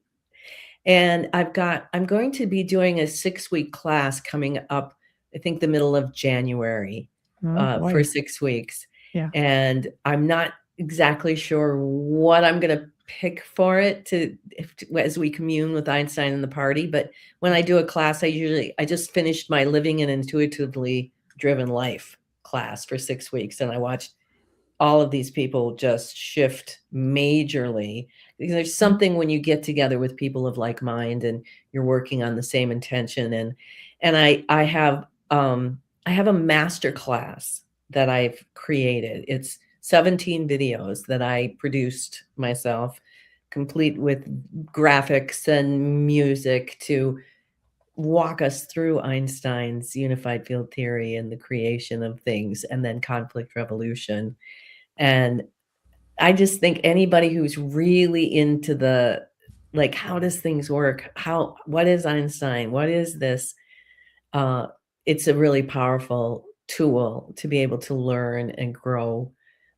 And I'm going to be doing a 6-week class coming up, I think the middle of January,
oh
for
boy.
6 weeks.
Yeah.
And I'm not exactly sure what I'm gonna pick for it as we commune with Einstein in the party, but when I do a class, I just finished my Living an Intuitively Driven Life class for 6 weeks, and I watched all of these people just shift majorly, because there's something when you get together with people of like mind and you're working on the same intention. And I have a master class that I've created. It's 17 videos that I produced myself, complete with graphics and music to walk us through Einstein's unified field theory and the creation of things, and then conflict revolution. And I just think anybody who's really into like, how does things work? What is Einstein? What is this? Uh, it's a really powerful tool to be able to learn and grow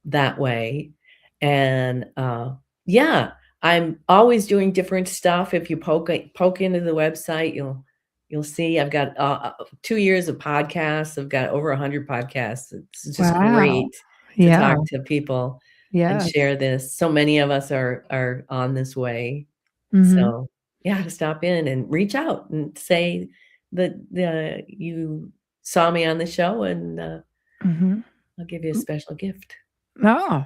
that way. And yeah, I'm always doing different stuff. If you poke into the website, you'll see I've got 2 years of podcasts. I've got over 100 podcasts. It's just
Wow.
great to
Yeah.
talk to people and
Yes.
share this. So many of us are on this way.
Mhm.
So yeah, stop in and reach out and say that you saw me on the show, and
Mhm.
I'll give you a special gift.
Oh,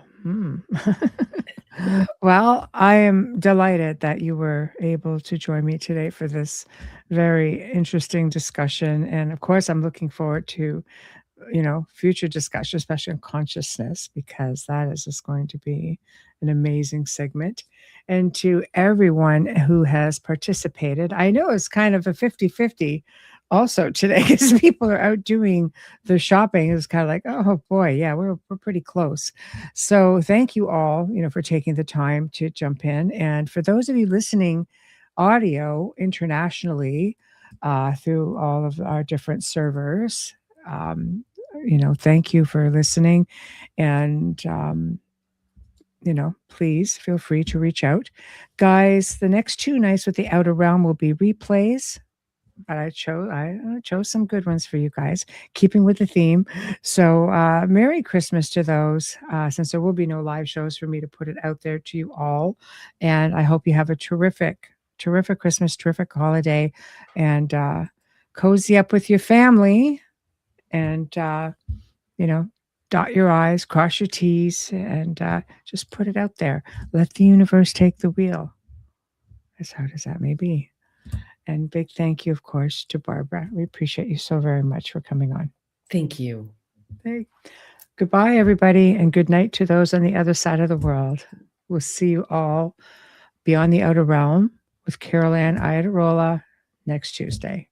well, I am delighted that you were able to join me today for this very interesting discussion. And of course, I'm looking forward to, future discussion, especially on consciousness, because that is just going to be an amazing segment. And to everyone who has participated, I know it's kind of a 50-50 also today because people are out doing the shopping. It's kind of like, oh boy, yeah, we're pretty close. So thank you all, for taking the time to jump in. And for those of you listening audio internationally through all of our different servers, thank you for listening. And, please feel free to reach out. Guys, the next 2 nights with the Outer Realm will be replays, but I chose some good ones for you guys, keeping with the theme. So, Merry Christmas to those, since there will be no live shows for me to put it out there to you all. And I hope you have a terrific, terrific Christmas, terrific holiday, and cozy up with your family. And you know, dot your I's, cross your T's, and just put it out there. Let the universe take the wheel, as hard as that may be. And big thank you, of course, to Barbara. We appreciate you so very much for coming on.
Thank you.
Okay. Goodbye, everybody, and good night to those on the other side of the world. We'll see you all beyond the outer realm with Carol Ann Iadarola next Tuesday.